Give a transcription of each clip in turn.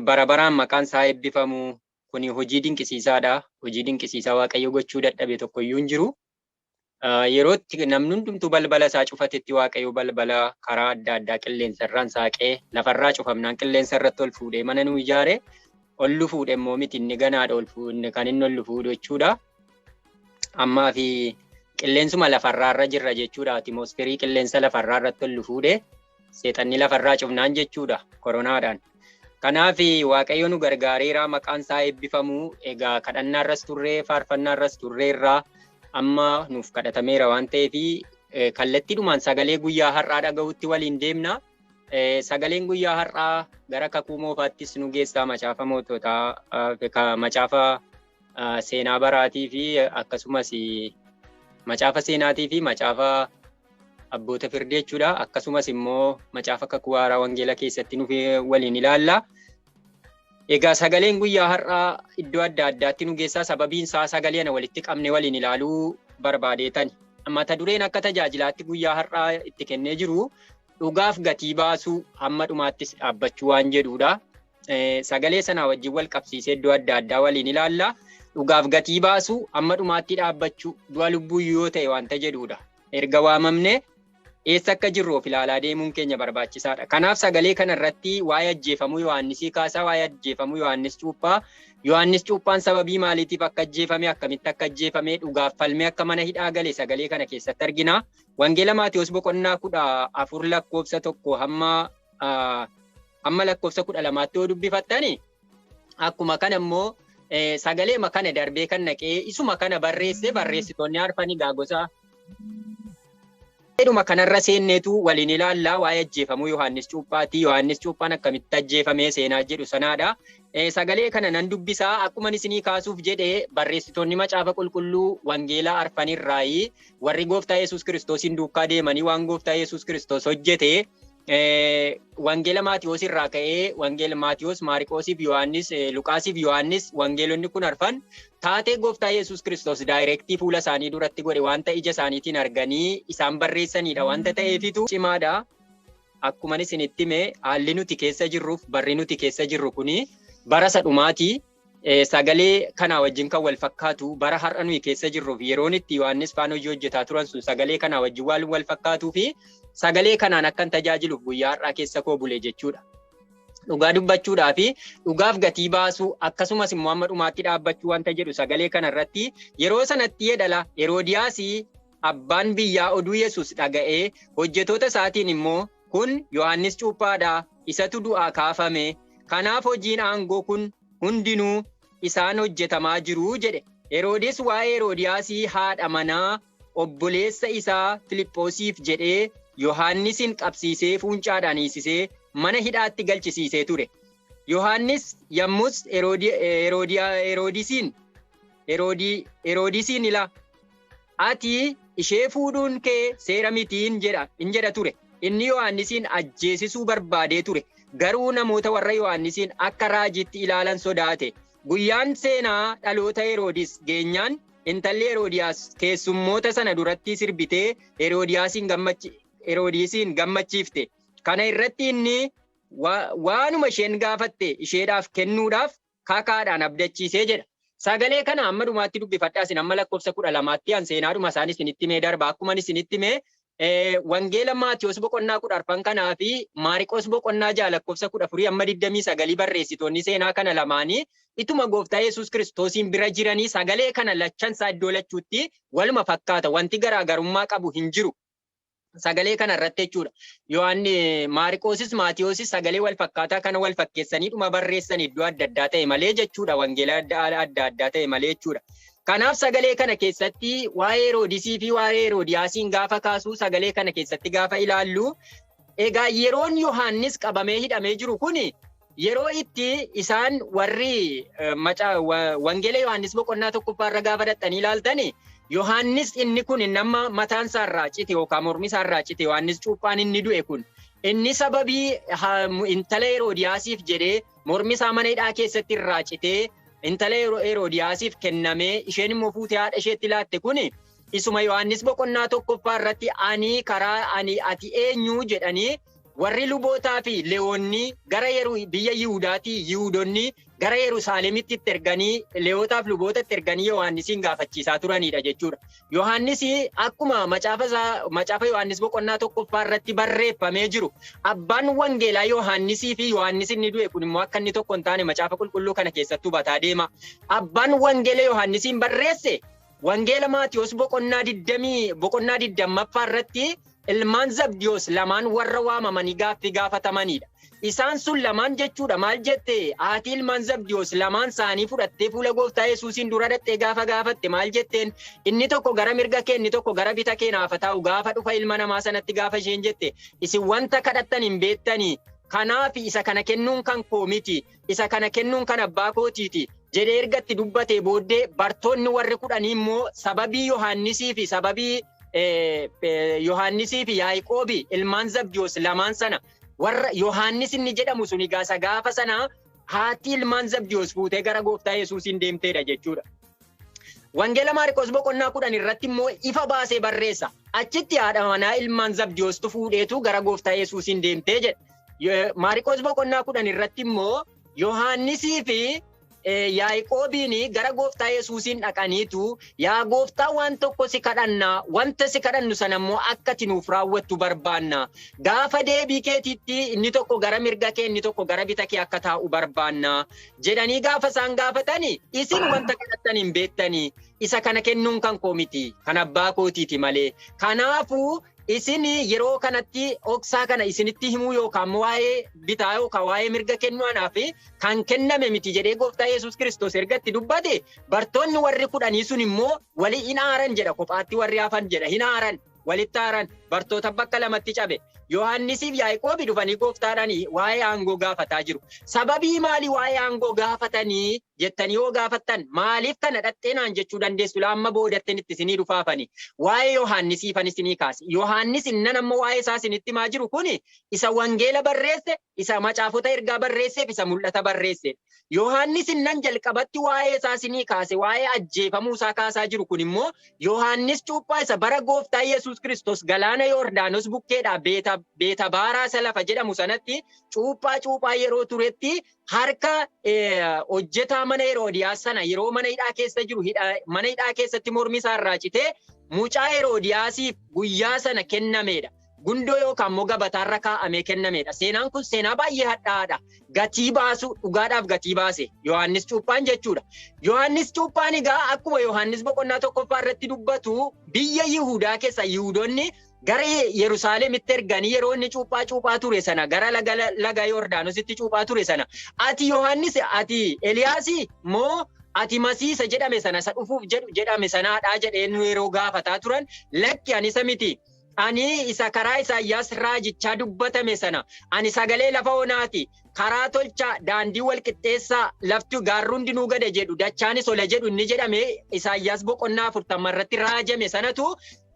bara baraan maqaan isaa eebbifamu. Kuni hojii dinqisiisaadha. Hojii dinqisiisaa Waaqayyo gochuu dadhabe tokko iyyuu hin jiru. Yerootti namni hundumtuu balbala isaa cufatetti Waaqayyo balbala karaa adda addaa qilleensarraan saaqee lafarraa cufamnaan qilleensa irratti ol fuudhee mana nu ijaare ol fuudhe immoo miti inni ganaadha ol fuudhe kan inni ol fuudhu jechuudha. Ammaa fi qilleensuma lafarraarra jirra jechuudha. Atiimosferii qilleensa lafarraa irratti ol fuudhe seexanni lafarraa cufnaan jechuudha koronaadhaan. Kanaaf Waaqayyo nu gargaareera maqaan isaa eebbifamu. Egaa kadhannaarras turree faarfannaarras turreerraa amma nuuf kadhatameera waan ta'eef kallattiidhumaan sagalee guyyaa har'aa dhaga'utti waliin deemna. Sagaleen guyyaa har'aa gara kakuu moofaattis nu geessaa macaafa moototaa macaafa seenaa baraatii fi akkasumas macaafa seenaatii fi macaafa abboota firdii jechuudha. Akkasumas immoo macaafa kakuu haaraa wangeela keessatti nuuf waliin ilaalla. Egaa sagaleen guyyaa har'aa iddoo adda addaatti nu geessaa sababiin isaa sagalee ana walitti qabne waliin ilaaluu barbaadeetani. Mata dureen akka tajaajilaatti guyyaa har'aa itti kennee jiru dhugaaf gatii baasuu hamma dhumaattis dhaabbachuu waan jedhudha. Sagalee sanaa wajjin wal qabsiisee iddoo adda addaa waliin ilaalla. Dhugaaf gatii baasuu hamma dhumaatti dhaabbachuu du'a lubbuu yoo ta'e wanta jedhudha. Erga waamamne eessa akka jirru of ilaalaa deemuun keenya barbaachisaadha. Kanaaf sagalee kana irratti waa'ee ajjeefamuu Yohaannisii kaasaa waa'ee ajjeefamuu Yohaannis Cuuphaa. Yohaannis Cuuphaan sababii maaliitiif akka ajjeefame akkamitti akka ajjeefame dhugaaf falmee akka mana hidhaa gale sagalee kana keessatti argina. Wangeela Maatiyos boqonnaa 14 lakkoofsa 1 hamma lakkoofsa 12 yoo dubbifattani akkuma kana immoo sagalee makana darbee kan naqee isuma kana barreessitoonni arfanii gaagosaa Eduma kanarra seenneetu waliin ilaallaa waa'ee ajjeefamuu Yohaannis Cuuphaati. Yohaannis Cuuphaan akkamitti ajjeefamee seenaa jedhu sanaadha. Sagalee kana nan dubbisaa akkuma isinii kaasuuf jedhee barreessitoonni macaafa qulqulluu wangeelaa arfanirraayi warri Gooftaa Yesuus Kiristoosiin duukaa deemanii waan Gooftaa Yesuus Kiristoos hojjete wangeela Maatiyos irraa ka'ee wangeela Maatiyos, Maariqoosiif Yohaannis, Luqaasiif Yohaannis wangeelonni kun arfan taatee Gooftaa Yesuus Kiristoos daayirektii fuula isaanii duratti godhe wanta ija isaaniitiin arganii isaan barreessanidha wanta ta'eefitu cimaadha. Akkuma isinitti hime haalli nuti keessa jirruuf barri nuti keessa jirru kuni bara sadhumaati. Sagalee kana wajjin kan wal fakkaatu bara har'a nuyi keessa jirruuf yeroon itti Yohaannis faana hojii hojjetaa turan sun sagalee kana wajjin waan wal fakkaatuu fi sagalee kanaan akkan tajaajiluuf guyyaa har'aa keessa koo bulee jechuudha. Dhugaa dubbachuudhaa fi dhugaaf gatii baasuu akkasumas immoo amma dhumaatti dhaabbachuu wanta jedhu sagalee kana irratti yeroo sanatti jedhala Heroodiyaasii abbaan biyyaa oduu Yesuus dhaga'ee hojjetoota isaatiin immoo kun Yohaannis Cuuphaadha isatu du'aa kaafame kanaaf hojiin aangoo kun hundinuu isaan hojjetamaa jiru jedhe. Heroodis waa'ee Heroodiyaasii haadha manaa obboleessa isaa Filiphoosiif jedhee Yohaannisin qabsiisee fuuncaadhaan hiisisee mana hidhaatti galchisiisee ture. Yohaannis yommus Heroodisiin ila ati ishee fuudhuun kee seera mitiin jedha ture. Inni Yohaannisiin ajjeesisuu barbaadee ture. Garuu namoota warra Yohaannisiin akka raajiitti ilaalan sodaate. Guyyaan seenaa dhaloota Heroodis geenyaan intalli Heroodiyaas keessummoota sana duratti sirbitee Heroodisiin gammachiifte. Kana irratti inni waanuma isheen gaafatte isheedhaaf kennuudhaaf kakaadhaan abdachiisee jedha. Sagalee kana amma dhumaatti dubbifadhaa isin amma lakkoofsa 12tti seenaadhuma isaan isinitti mee darba akkuma isinitti mee wangeela Maatiyos boqonnaa 14 kanaa fi Maariqos boqonnaa 6 lakkoofsa 14 amma 29 barreessitoonni seenaa kana lamaanii ituma Gooftaa Yesuus Kiristoosiin bira jiranii sagalee kana lachansaa iddoo lachuutti waluma fakkaata wanti garaagarummaa qabu hin jiru. Sagalee kana irratti jechuudha. Maariqoosis Maatiyosis sagalee wal fakkaataa kana wal fakkeessanii dhuma barreessan iddoo adda addaa ta'e malee jechuudha. Wangeela adda addaa ta'e malee jechuudha. Kanaaf sagalee kana keessatti waa'ee Heroodisii fi waa'ee Heroodiyaasiin gaafa kaasuu sagalee kana keessatti gaafa ilaallu egaa yeroon Yohaannis qabamee hidhamee jiru kuni yeroo itti isaan warri wangeela Yohaannis boqonnaa 1 gaafa dhaqanii ilaaltani Yohaannis inni kun nama mataan isaa irraa cite yookaan mormi isaa irraa cite Yohaannis Cuuphaan inni du'e kun inni sababii intala Heroodiyaasiif jedhee mormi isaa mana hidhaa keessatti irraa citee intala Heroodiyaasiif kennamee isheen immoo fuutee haadha isheetti laatte kuni isuma Yohaannis boqonnaa 1 irratti ati eenyu jedhanii warri lubootaa fi leewwonni gara biyya Yihuudaatii Yihuudoonni gara Yerusaalemitti erganii leewotaaf lubootatti erganii Yohaannisiin gaafachiisaa turanidha jechuudha. Yohaannis akkuma macaafa Yohaannis boqonnaa 1 irratti barreeffamee jiru abbaan wangeelaa Yohaannisii fi Yohaannis inni du'e kun immoo akka inni tokko hin taane macaafa qulqulluu kana keessatti hubataa deema. Abbaan wangeela Yohaannisiin barreesse wangeela Maatiyos boqonnaa 20 irratti ilmaan Zabdiyoos lamaan warra waamamanii gaaffii gaafatamanidha. Isaan sun lamaan jechuudha maal jette haati ilmaan Zabdiyoos lamaan isaanii fudhattee fuula gooftaa Yesuusiin dura dhattee gaafa gaafatte maal jetteen inni tokko gara mirga kee inni tokko gara bita kee naaf taa'u gaafa dhufa ilma namaa sanatti gaafa isheen jette isin wanta kadhattan hin beektanii kanaaf isa kana kennuun kan koo miti isa kana kennuun kan abbaa kootiiti jedhee ergatti dubbatee booddee bartoonni warri 10 immoo sababii Yohaannisii fi sababii Yohaannisii fi Yaaqoobii ilmaan Zabdiyoos lamaan sana warra Yohaannis inni jedhamu suni gaafa sana haati ilmaan Zabdiyoos fuutee gara gooftaa Yesuusiin deemteedha jechuudha. Wangeela Maarqos boqonnaa 10 irratti immoo ifa baasee barreessa. Achitti haadha manaa ilmaan Zabdiyoostu fuudheetu gara gooftaa Yesuusiin deemtee jedha. Maarqos boqonnaa 10 irratti immoo Yohaannisii fi Yaaqoobiin gara gooftaa Yesuusiin dhaqaniitu yaa gooftaa waan tokko si kadhannaa wanta si kadhannu sana immoo akka ati nuuf raawwattu barbaanna gaafa deebii keetiitti inni tokko gara mirga kee inni tokko gara bita kee akka taa'u barbaanna jedhanii gaafa isaan gaafatanii isin wanta kadhattan hin beektanii isa kana kennuun kan koo miti kan abbaa kootiiti malee kanaafuu isin yeroo kanatti oksaa kana isinitti himuu yookaan waa'ee bitaa yookaan waa'ee mirga kennuu anaaf kan kenname miti jedhee gooftaa Yesuus Kiristoos ergatti dubbate bartoonni warri 10 sun immoo walii hin aaran jedha kophaatti warri hafan jedha hin aaran walitti aaran bartoota bakka lamatti cabe Yohaannisiif Yaaqoobi dhufanii gooftaadhaan waa'ee aangoo gaafataa jiru. Sababii maalii waa'ee aangoo gaafatanii jettanii yoo gaafattan maaliif kana dhatteenaan jechuu dandeessu laamma boodatteen itti isinii dhufaafani. Waa'ee Yohaannisiifan isinii kaase. Yohaannis innan amma waa'ee isaa isinitti maa jiru kuni isa wangeela barreesse, isa macaafota ergaa barreesseef isa mul'ata barreesse. Yohaannis innan jalqabatti waa'ee isaa isinii kaase, waa'ee ajjeefamuu isaa kaasaa jiru kun immoo Yohaannis cuuphaa isa bara gooftaa Yesuus Kiristoos galaana Yordaanos bukkeedhaa beeta baaraa salafa jedhamu sanatti cuuphaa yeroo turetti harka hojjetaa mana Heroodiyaas sana yeroo mana hidhaa keessa jiru mana hidhaa keessatti mormi isaa irraa citee mucaa Heroodiyaasiif guyyaa sana kennameedha. Gundoo yookaan immoo gabataarra kaa'amee kennameedha. Seenaan kun seenaa baay'ee hadhaadha. Gatii baasu dhugaadhaaf gatii baase Yohaannis cuuphaan jechuudha. Yohaannis cuuphaan egaa akkuma Yohaannis boqonnaa 1 irratti dubbatu biyya Yihuudaa keessa Yihuudoonni gara Yerusaalemitti erganii yeroo inni cuuphaa ture sana gara laga Yordaanositti cuuphaa ture sana ati Yohaannis ati Eliyaasii moo ati Masiisa jedhame sana isa dhufuuf jedhame sanaadhaa jedheen yeroo gaafataa turan lakki ani isa miti. Ani isa karaa Isaayyaas raajichaa dubbatame sana ani sagalee lafa onaati karaa tolchaa daandii wal qixxeessaa lafti gaarruun dinuu gada jedhu dachaanis ola jedhu inni jedhame Isaayyaas boqonnaa 40 irratti raajame sanatu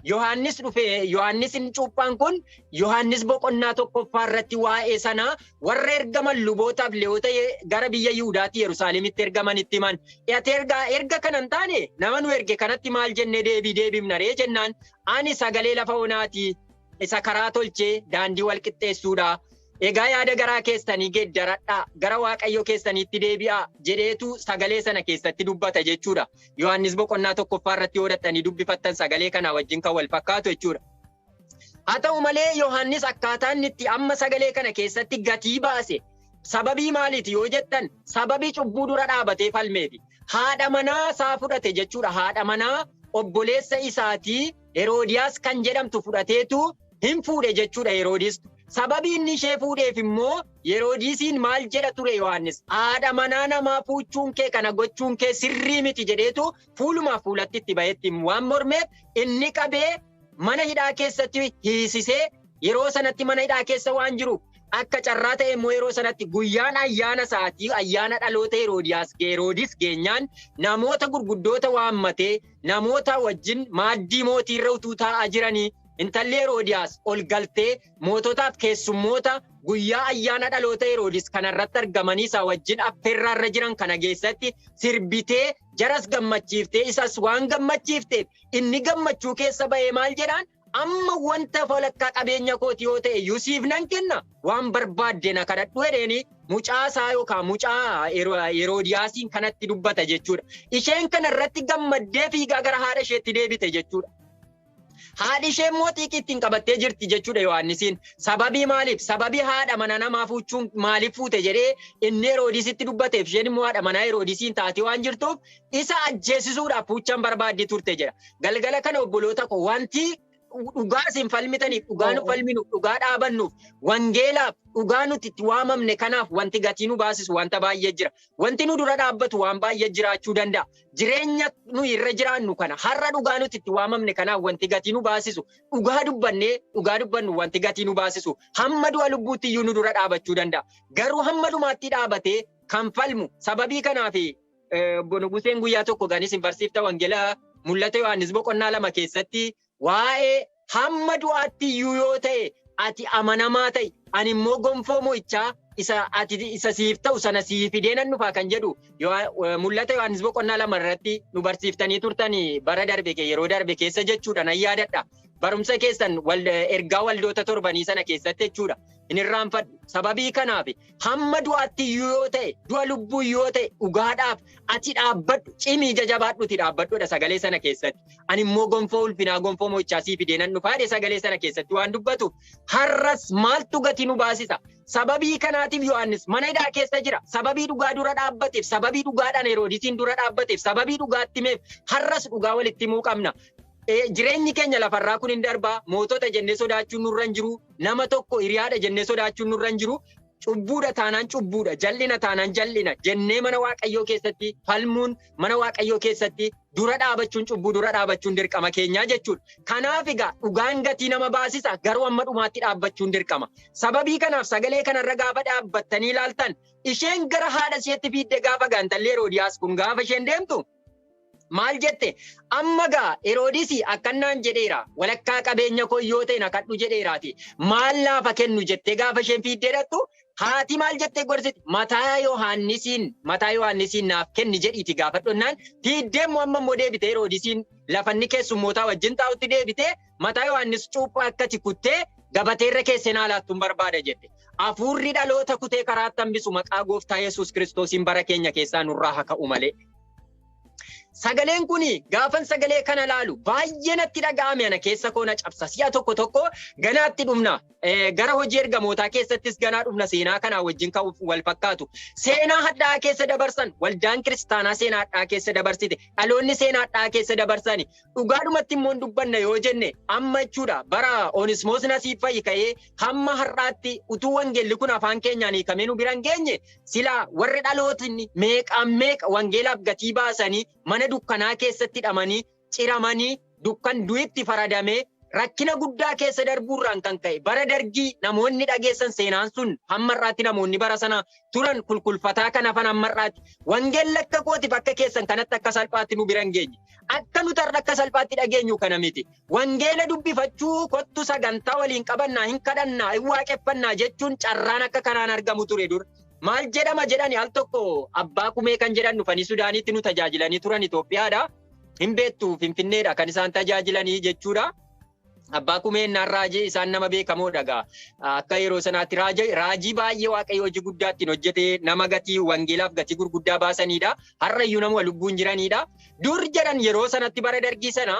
Yohaannis dhufe Yohaannisin cuuphaan kun Yohaannis boqonnaa 1 irratti waa'ee sana warra ergaman lubootaaf leewwota gara biyya Yihuudaatti Yerusaalemitti ergamanitti himan. Erga kanan taane nama nu erge kanatti maal jennee deebifna ree jennaan ani sagalee lafa onaati isa karaa tolchee daandii wal qixxeessuudha. Egaa yaada garaa keessanii geeddaradhaa gara Waaqayyo keessaniitti deebi'aa jedheetu sagalee sana keessatti dubbata jechuudha. Yohaannis boqonnaa 1 irratti yoo dhattanii dubbifattan sagalee kana wajjin kan wal fakkaatu jechuudha. Haa ta'u malee Yohaannis akkaataan itti amma sagalee kana keessatti gatii baase sababii maaliiti yoo jettan sababii cubbuu dura dhaabatee falmeeti. Haadha manaa isaa fudhate jechuudha. Haadha manaa obboleessa isaatii Heroodiyaas kan jedhamtu fudhateetu hin fuudhe jechuudha Heroodis. Sababii inni ishee fuudheef immoo Heroodisiin maal jedha ture Yohaannis haadha manaa namaa fuuchuun kee kana gochuun kee sirrii miti jedheetu fuulumaaf fuulatti itti bahetti waan mormeef inni qabee mana hidhaa keessatti hiisisee yeroo sanatti mana hidhaa keessa waan jiru akka carraa ta'e immoo yeroo sanatti guyyaan ayyaana isaatii ayyaana dhaloota Heroodis geenyaan namoota gurguddoota waammatee namoota wajjin maaddii mootii irra utuu taa'aa jiranii intalli Heroodiyaas ol galtee moototaaf keessummoota guyyaa ayyaana dhaloota Heroodis kanarratti argamanii isaa wajjin affeerraarra jiran kana keessatti sirbitee jaras gammachiiftee isas waan gammachiifteef inni gammachuu keessa ba'ee maal jedhaan amma wanta walakkaa qabeenya kooti yoo ta'e Yusiif nan kenna waan barbaadde na kadhadhu jedheeni mucaasaa yookaan mucaa Heroodiyaasiin kanatti dubbata jechuudha. Isheen kana irratti gammaddee fiigaa gara haadha isheetti deebite jechuudha. Haadhi ishee immoo xiiqittiin qabattee jirti jechuudha Yohaannisiin. Sababii maaliif? Sababii haadha mana namaa fuuchuun maaliif fuute jedhee inni Heroodisitti dubbateef isheen immoo haadha manaa Heroodisiin taatee waan jirtuuf isa ajjeesisuudhaaf fuuchaan barbaaddee turte jedha. Galgala kana obboloota koo wanti dhugaa isin falmitaniif dhugaa nu falminu dhugaa dhaabannuuf wangeelaaf dhugaa nuti itti waamamne kanaaf wanti gatii nu baasisu wanta baay'ee jira. Wanti nu dura dhaabbatu waan baay'ee jiraachuu danda'a. Jireenya nu irra jiraannu kana har'a dhugaa nuti itti waamamne kanaaf wanti gatii nu baasisu dhugaa dubbannu wanti gatii nu baasisu hamma du'a lubbuutti iyyuu nu dura dhaabachuu danda'a. Garuu hamma dhumaatti dhaabatee kan falmu sababii kanaaf Nuguseen guyyaa tokko ganis hin barsiifta wangeelaa mul'ata Yohaannis boqonnaa 2 keessatti waa'ee hamma du'aatti iyyuu yoo ta'e ati amanamaa ta'i ani immoo gonfoo mo'ichaa isa siif ta'u sana siif fidee nan dhufaa kan jedhu mul'ata Yohaannis boqonnaa 2 irratti nu barsiiftanii turtanii bara darbe yeroo darbe keessa jechuudha nan yaadadha. Barumsa keessan ergaa waldoota torbanii sana keessatti jechuudha. Hin irraanfadhu. Sababii kanaaf hamma du'aatti iyyuu yoo ta'e du'a lubbuu yoo ta'e dhugaadhaaf ati dhaabbadhu cimii jajabaadhuuti dhaabbadhuudha sagalee sana keessatti. Ani immoo gonfoo ulfinaa gonfoo mo'ichaa siif fidee nan dhufaa sagalee sana keessatti waan dubbatu har'as maaltu gatii nu baasisa? Sababii kanaatiif Yohaannis mana hidhaa keessa jira. Sababii dhugaa dura dhaabbateef, sababii dhugaadhaan Heroodisiin dura dhaabbateef, sababii dhugaatti himeef har'as dhugaa walitti himuu qabna. Jireenyi keenya lafarraa kun hin darbaa. Mootota jennee sodaachuun nurra hin jiru. Nama tokko hiriyaadha jennee sodaachuun nurra hin jiru. Cubbuudha taanaan cubbuudha, jallina taanaan jallina jennee mana Waaqayyoo keessatti falmuun mana Waaqayyoo keessatti dura dhaabachuun cubbuu dura dhaabachuun dirqama keenyaa jechuudha. Kanaaf egaa dhugaan gatii nama baasisa garuu amma dhumaatti dhaabbachuun dirqama. Sababii kanaaf sagalee kanarra gaafa dhaabbattanii ilaaltan isheen gara haadha isheetti fiidde gaafa gaantallee Heroodiyaas kun gaafa isheen deemtu maal jette? Amma gaa Heroodisi akkannaan jedheera walakkaa qabeenya koo yoo ta'e na kadhu jedheeraati. Maal laafa kennu jettee gaafa isheen fiiddee dhattu haati maal jettee gorsiti? Mataa Yohaannisiin naaf kenni jedhiiti gaafadhonnaan fiiddee amma immoo deebite Heroodisiin lafanni keessummootaa wajjin taa'utti deebite mataa Yohaannis cuuphaa akkati kuttee gabateerra keessee naa laattuun barbaada jette. Hafuurri dhaloota kutee karaatti hambisu maqaa gooftaa Yesuus Kiristoosiin bara keenya keessaa nurraa haa ka'u malee. Sagaleen kuni gaafan sagalee kana laalu baay'ee natti dhaga'ame ana keessa koona cabsa. Si'a tokko ganaatti dhumna. Gara hojii ergamootaa keessattis ganaa dhumna seenaa kanaa wajjin kan wal fakkaatu. Seenaa hadhaa keessa dabarsan waldaan kiristaanaa seenaa hadhaa keessa dabarsite. Dhaloonni seenaa hadhaa keessa dabarsani. Dhugaadhumatti immoo dubbanna yoo jenne amma jechuudha bara Onismoos Nasiib fa'i ka'ee hamma har'aatti utuu wangeelli kun afaan keenyaan hiikamee nu bira hin geenye silaa warri dhalootinni meeqa wangeelaaf gatii baasanii mana dukkanaa keessatti hidhamanii ciramanii dukkan du'itti faradamee rakkina guddaa keessa darbuurraan kan ka'e bara dargii namoonni dhageessan seenaan sun hammarraatti namoonni bara sana turan kulkulfataa kan hafan hammarraatti wangeelli akka kootiif akka keessan kanatti akka salphaatti nu bira hin geenye akka nuti akka salphaatti dhageenyu kana miti wangeela dubbifachuu kottu sagantaa waliin qabannaa hin kadhannaa hin waaqeffannaa jechuun carraan akka kanaan argamu ture dur. Maal jedhama jedhani al tokko abbaa kumee kan jedhan dhufanii Sudaanitti nu tajaajilanii turan Itoophiyaadha. Hin beektu Finfinneedha kan isaan tajaajilanii jechuudha. Abbaa kumee innaan raajii isaan nama beekamoodha gaa. Akka yeroo sanaatti raajii baay'ee Waaqayyo hojii guddaa ittiin hojjete nama gatii wangeelaaf gatii gurguddaa baasanidha. Har'ayyuu nama lubbuun jiranidha. Dur jedhan yeroo sanatti bara dargii sana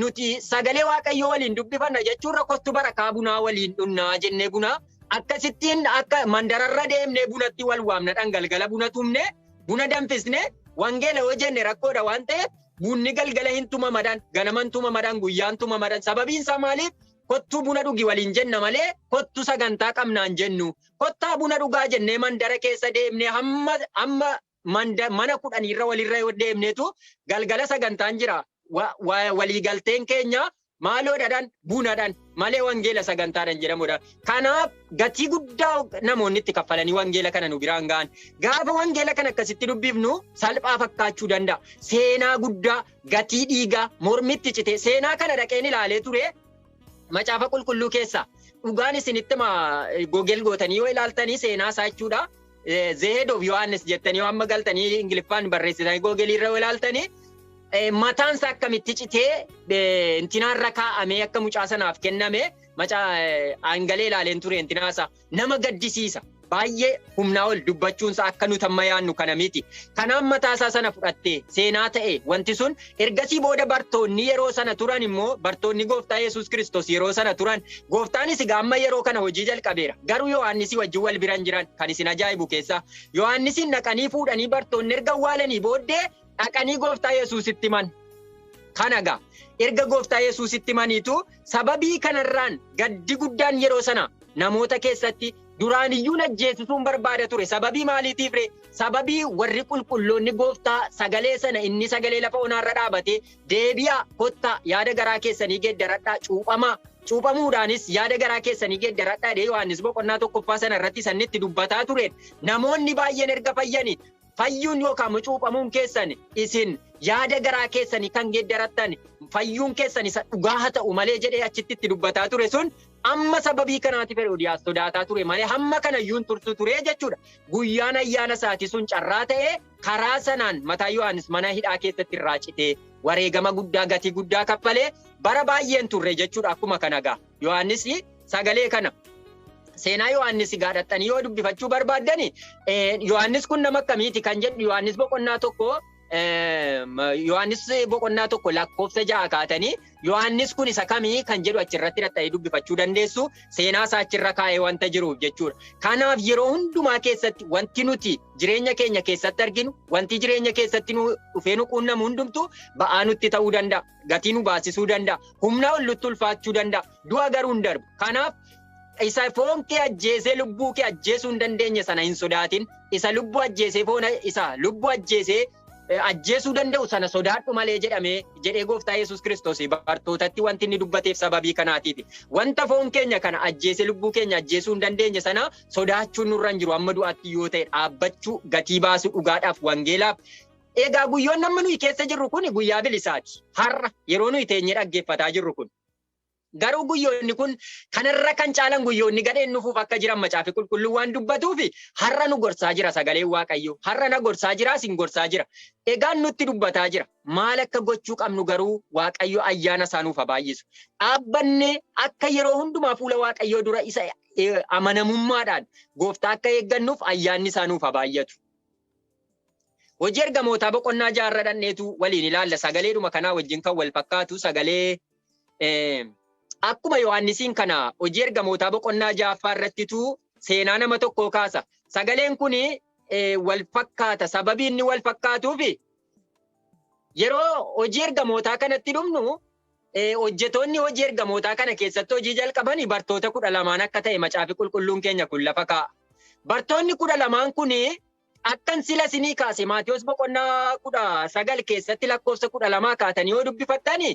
nuti sagalee Waaqayyoo waliin dubbifanna jechuun rakkottu bara kaabunaa waliin dhunnaa jennee buna. Akkasittiin akka mandararra deemnee bunatti wal waamna galgala buna tumne buna danfisne wangeela yoo jenne rakkoodha waan ta'eef bunni galgala hin tumamadan ganaman tumamadan guyyaan tumamadan sababiin isaa maaliif kottuu buna dhugi waliin jenna malee kottu sagantaa qabnaan jennu kottaa buna dhugaa jennee mandara keessa deemnee hamma mana 10 irra walirra yoo deemneetu galgala sagantaan jira waliigalteen keenya. Maaloodhaan bunaadhaan malee wangeela sagantaadhaan jedhamudha. Kanaaf gatii guddaa namoonni itti kaffalanii wangeela kana nu biraan ga'an. Gaafa wangeela kana akkasitti dubbifnu salphaa fakkaachuu danda'a. Seenaa guddaa gatii dhiigaa mormitti cite seenaa kana dhaqeen ilaalee ture macaafa qulqulluu keessa. Dhugaan isinitti gogel gootanii yoo ilaaltanii seenaa isaa jechuudha. The Head of Yohaannis jettanii yoo amma galtanii Ingiliffaan barreessitanii gogelirra yoo ilaaltanii mataan isaa akkamitti citee intinaarra kaa'amee akka mucaa sanaaf kenname aangalee ilaaleen ture intinaasa nama gaddisiisa. Baay'ee humnaa ol dubbachuunsa akka nuti amma yaannu kana miti. Kanaan mataasaa sana fudhattee seenaa ta'e wanti sun ergasii booda bartoonni yeroo sana turan immoo bartoonni gooftaa Yesuus Kiristoos yeroo sana turan gooftaanis egaa amma yeroo kana hojii jalqabeera. Garuu Yohaannisii wajjin wal biran jiran kan isin ajaa'ibu keessaa Yohaannisiin dhaqanii fuudhanii bartoonni erga awwaalanii booddee dhaqanii gooftaa Yesuusitti himan. Kanagaa erga gooftaa Yesuusitti himaniitu sababii kanarraan gaddi guddaan yeroo sana namoota keessatti duraaniyyuu ajjeesisuun barbaada ture. Sababii maaliitiif ree? Sababii warri qulqulloonni gooftaa sagalee sana inni sagalee lafa onaarra dhaabate deebi'a kottaa yaada garaa keessanii geeddaradhaa cuuphamuudhaanis yaada garaa keessanii geeddaradhaa jedhee Yohaannis boqonnaa 1ffaa sana irratti sannitti dubbataa ture. Namoonni baay'een erga fayyanii fayyuun yookaan cuuphamuun keessan isin yaada garaa keessanii kan geeddarattan fayyuun keessan isa dhugaa haa ta'u malee jedhee achitti dubbataa ture sun amma sababii kanaatiif Heroodiyaas sodaataa ture malee hamma kanayyuun turtu ture jechuudha. Guyyaan ayyaana isaati sun carraa ta'ee karaa sanaan mataa Yohaannis mana hidhaa keessatti irraa citee wareegama guddaa gatii guddaa kaffalee bara baay'een turre jechuudha. Akkuma kana gaa Yohaannis sagalee kana seenaa Yohaannis gaadhattanii yoo dubbifachuu barbaaddani Yohaannis kun nama akkamiiti kan jedhu Yohaannis boqonnaa tokko lakkoofsa 6 kaatanii Yohaannis kun isa kamii kan jedhu achirratti dhattanii dubbifachuu dandeessu seenaa isaa achirra kaa'ee wanta jiruuf jechuudha. Kanaaf yeroo hundumaa keessatti wanti nuti jireenya keenya keessatti arginu wanti jireenya keessatti nu dhufee nu quunnamu hundumtu ba'aa nutti ta'uu danda'a. Gatii nu baasisuu danda'a. Humna ol nutti ulfaachuu danda'a. Du'a garuu hin darbu. Kanaaf isa foon kee ajjeesee lubbuu kee ajjeesuu hin dandeenye sana hin sodaatin. Isa lubbuu ajjeesee foon isa lubbuu ajjeesee ajjeesuu danda'u sana sodaadhu malee jedhee gooftaa Yesuus Kiristoos bartootatti wanti inni dubbateef sababii kanaatiif. Wanta foon keenya kana ajjeesee lubbuu keenya ajjeesuu hin dandeenye sana sodaachuun nurra hin jiru amma du'aatti yoo ta'e dhaabbachuu gatii baasuu dhugaadhaaf wangeelaaf. Egaa guyyoon amma nuyi keessa jirru kun guyyaa bilisaati. Har'a yeroo nuyi teenyee dhaggeeffataa jirru kun. Garuu guyyoonni kun kanarra kan caalan guyyoonni gadheen nufuuf akka jiran macaafi qulqulluu waan dubbatuufi har'a nu gorsaa jira sagaleen Waaqayyo. Har'a na gorsaa jira sin gorsaa jira. Egaan nutti dubbataa jira. Maal akka gochuu qabnu garuu Waaqayyo ayyaana isaanuuf baay'isu. Dhaabbannee akka yeroo hundumaa fuula Waaqayyoo dura isa amanamummaadhaan gooftaa akka eeggannuuf ayyaanni isaanuuf baay'atu. Hojii ergamootaa boqonnaa 6 dhanneetu waliin ilaalla. Sagaleedhuma kanaa wajjin kan wal fakkaatu sagalee akkuma Yohaannisiin kana hojii ergamootaa boqonnaa 6 irrattitu seenaa nama tokkoo kaasa. Sagaleen kun wal fakkaata. Sababii inni wal fakkaatuufi yeroo hojii ergamootaa kanatti dhumnu hojjetoonni hojii ergamootaa kana keessatti hojii jalqabanii bartoota 12 akka ta'e macaafi qulqulluun keenya kun lafa kaa'a. Bartoonni 12 kun akkan sila sinii kaase Maatiyos boqonnaa 19 keessatti lakkoofsa 12 kaatanii yoo dubbifattani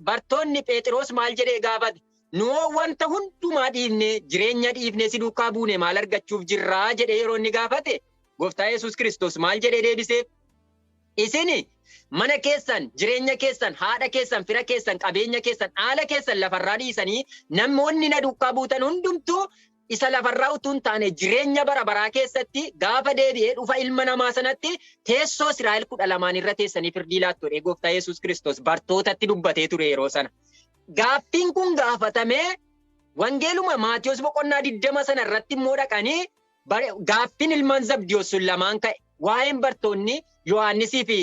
bartoonni Phexros maal jedhee gaafate nuu wanta hundumaa dhiifne jireenya dhiifne si duukaa buune maal argachuuf jirraa jedhee yeroo inni gaafate gooftaa Yesuus Kiristoos maal jedhee deebiseef isini mana keessan jireenya keessan haadha keessan fira keessan qabeenya keessan haala keessan lafarraa dhiisanii namoonni na duukaa buutan hundumtuu isa lafarraa utuu hin taane jireenya bara baraa keessatti gaafa deebi'ee dhufa ilma namaa sanatti teessoo Israa'el 12 irra teessanii firdii laattu jedhee gooftaa Yesuus Kiristoos bartootatti dubbatee ture yeroo sana. Gaaffiin kun gaafatamee wangeeluma Maatiyos boqonnaa 20 sana irratti immoo dhaqanii gaaffiin ilmaan Zabdiyoos sun lamaan ka'e waa'een bartoonni Yohaannisii fi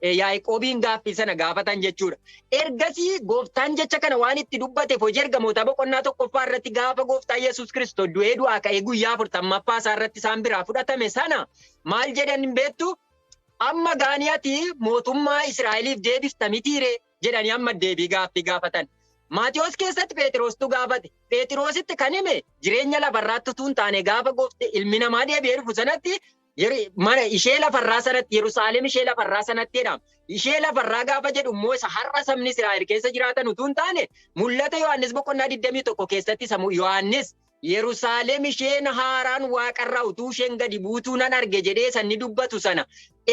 Yaaqoobiin gaaffii sana gaafatan jechuudha. Ergasii gooftaan jecha kana waan itti dubbateef hojii ergamootaa boqonnaa 1ffaa irratti gaafa gooftaa Yesuus Kiristoos du'ee du'aa ka'ee guyyaa 40ffaa isaa irratti isaan biraa fudhatame sana maal jedhan hin beektu amma gaaniyaati mootummaa Israa'eliif deebifta mitiire jedhanii amma deebii gaaffii gaafatan. Maatiyos keessatti Phexrostu gaafate. Phexrositti kan hime jireenya lafarraatti utuu hin taane gaafa goofte ilmi namaa deebi'ee dhufu sanatti mana ishee lafarraa sanatti Yerusaalem ishee lafarraa sanatti jedhama. Ishee lafarraa gaafa jedhu immoo isa har'a sabni Israa'el keessa jiraatan utuu hin taane mul'ata Yohaannis boqonnaa 21 keessatti Yohaannis Yerusaalem isheen haaraan waaqarraa utuu isheen gadi buutuu nan arge jedhee sanni dubbatu sana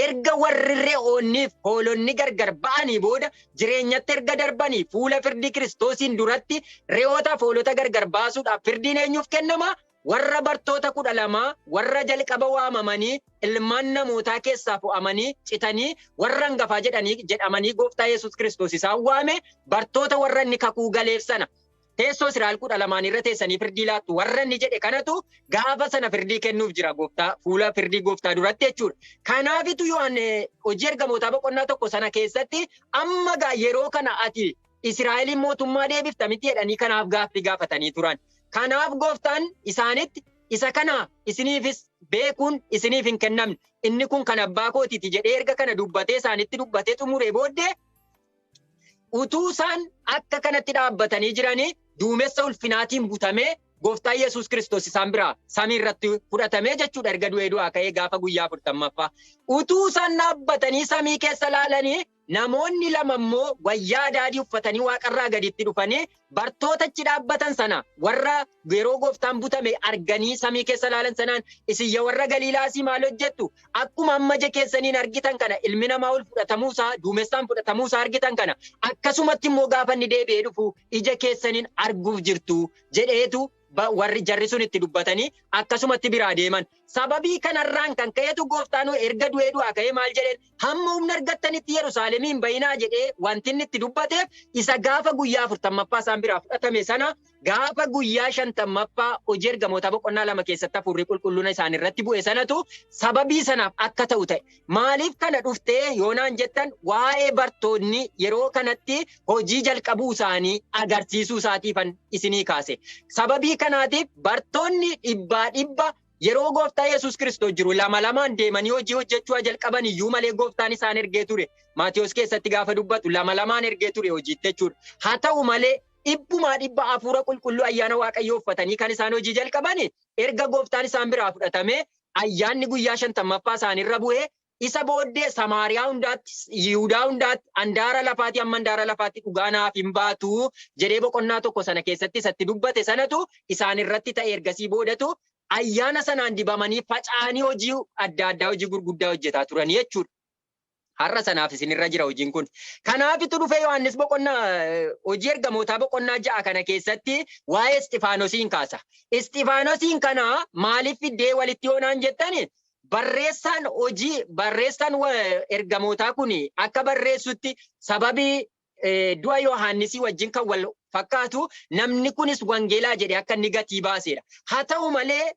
erga warri re'oonniif hoolonni gargar ba'anii booda jireenyatti erga darbanii fuula firdii Kiristoosiin duratti re'ootaaf hoolota gargar baasuudhaaf firdiin eenyuuf kennama? warra bartoota 12 warra jalqaba waamamanii ilmaan namootaa keessaa fo'amanii citanii warra hangafaa jedhamanii gooftaa Yesuus Kiristoos isaan waame bartoota warra inni kakuu galeef sana teessoo Israa'el 12 irra teessanii firdii laattu warra inni jedhe kanatu gaafa sana firdii kennuuf jira gooftaa fuula firdii gooftaa duratti jechuudha. Kanaafitu yoon hojii ergamootaa boqonnaa 1 sana keessatti amma yeroo kana ati Israa'elin mootummaa deebifta miti jedhanii kanaaf gaaffii gaafatanii turan. Kanaaf gooftaan isaanitti isa kana isiniifis beekuun isiniif hin kennamne inni kun kan abbaa kootiiti jedhee erga kana dubbatee isaanitti dubbatee xumuree booddee utuu isaan akka kanatti dhaabbatanii jiranii duumessa ulfinaatiin butamee gooftaa Yesuus Kiristoos isaan biraa samii irratti fudhatamee jechuudha erga du'aa ka'ee gaafa guyyaa 40ffaa. Utuu isaan dhaabbatanii samii keessa laalanii namoonni lama immoo wayyaa daadii uffatanii waaqarraa gaditti dhufanii bartootachi dhaabbatan sana warra yeroo gooftaan butame arganii samii keessa laalan sanaan isin warra Galiilaasii maal hojjettu akkuma amma ija keessaniin argitan kana ilmi namaa ol fudhatamuusaa duumessaan fudhatamuusaa argitan kana akkasumatti immoo gaafa inni deebi'ee dhufu ija keessaniin arguuf jirtu jedheetu warri jarri sun itti dubbatanii akkasumatti biraa deeman. Sababii kanarraan kan ka'eetu gooftaan erga du'aa ka'ee maal jedheen hamma humna argattanitti Yerusaalemiin bayinaa jedhee wanti inni itti dubbateef isa gaafa guyyaa 40ffaa isaan biraa fudhatame sana gaafa guyyaa 50ffaa hojii ergamoota boqonnaa 2 keessatti hafuurri qulqulluun isaan irratti bu'e sanatu sababii sanaaf akka ta'u ta'e. Maaliif kana dhuftee yoonaan jettan waa'ee bartoonni yeroo kanatti hojii jalqabuu isaanii agarsiisuu isaatiifan isinii kaase. Sababii kanaatiif bartoonni dhibba yeroo gooftaa Yesuus Kiristoos jiru lamaan deemanii hojii hojjechuu jalqaban iyyuu malee gooftaan isaan ergee ture. Maatiyos keessatti gaafa dubbatu lamaan ergee ture hojiitti jechuudha. Haa ta'u malee dhibba hafuura qulqulluu ayyaana waaqayyoo uffatanii kan isaan hojii jalqaban erga gooftaan isaan biraa fudhatame ayyaanni guyyaa 50ffaa isaanirra bu'ee isa booddee Samaariyaa hundaatti Yihuudaa hundaatti handaara lafaatti amma handaara lafaatti dhugaa naaf hin baatu jedhee boqonnaa 1 sana keessatti isatti dubbate sanatu isaan irratti ta'e ergasii boodatu ayyaana sanaan dibamanii faca'anii hojii adda addaa hojii gurguddaa hojjetaa turanii jechuudha. Har'a sanaaf isinirra jira hojiin kun. Kanaafitu dhufee Yohaannis boqonnaa hojii ergamootaa boqonnaa 6 kana keessatti waa'ee Isxifaanosiin kaasa. Isxifaanosiin kana maaliif fiddee walitti yoonaan jettani? Barreessaan ergamootaa kun akka barreessutti sababii du'a Yohaannisii wajjin kan wal fakkaatu namni kunis wangeelaa jedhee akka inni gatii baasedha. Haa ta'u malee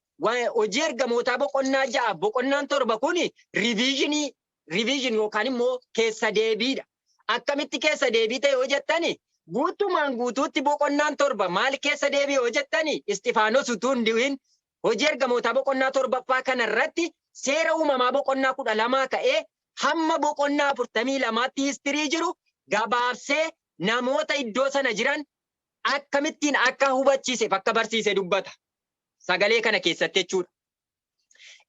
hojii ergamootaa boqonnaa 6 boqonnaan 7 kun riviizhinii yookaan immoo keessa deebiidha. Akkamitti keessa deebii ta'e yoo jettani guutumaan guutuutti boqonnaan 7 maal keessa deebii yoo jettani Isxifaanos utuu hin du'in hojii ergamootaa boqonnaa 7ffaa kanarratti seera uumamaa boqonnaa 12 ka'ee hamma boqonnaa 42tti histirii jiru gabaabsee namoota iddoo sana jiran akkamittiin akka hubachiiseef akka barsiise dubbata. Sagalee kana keessatti jechuudha.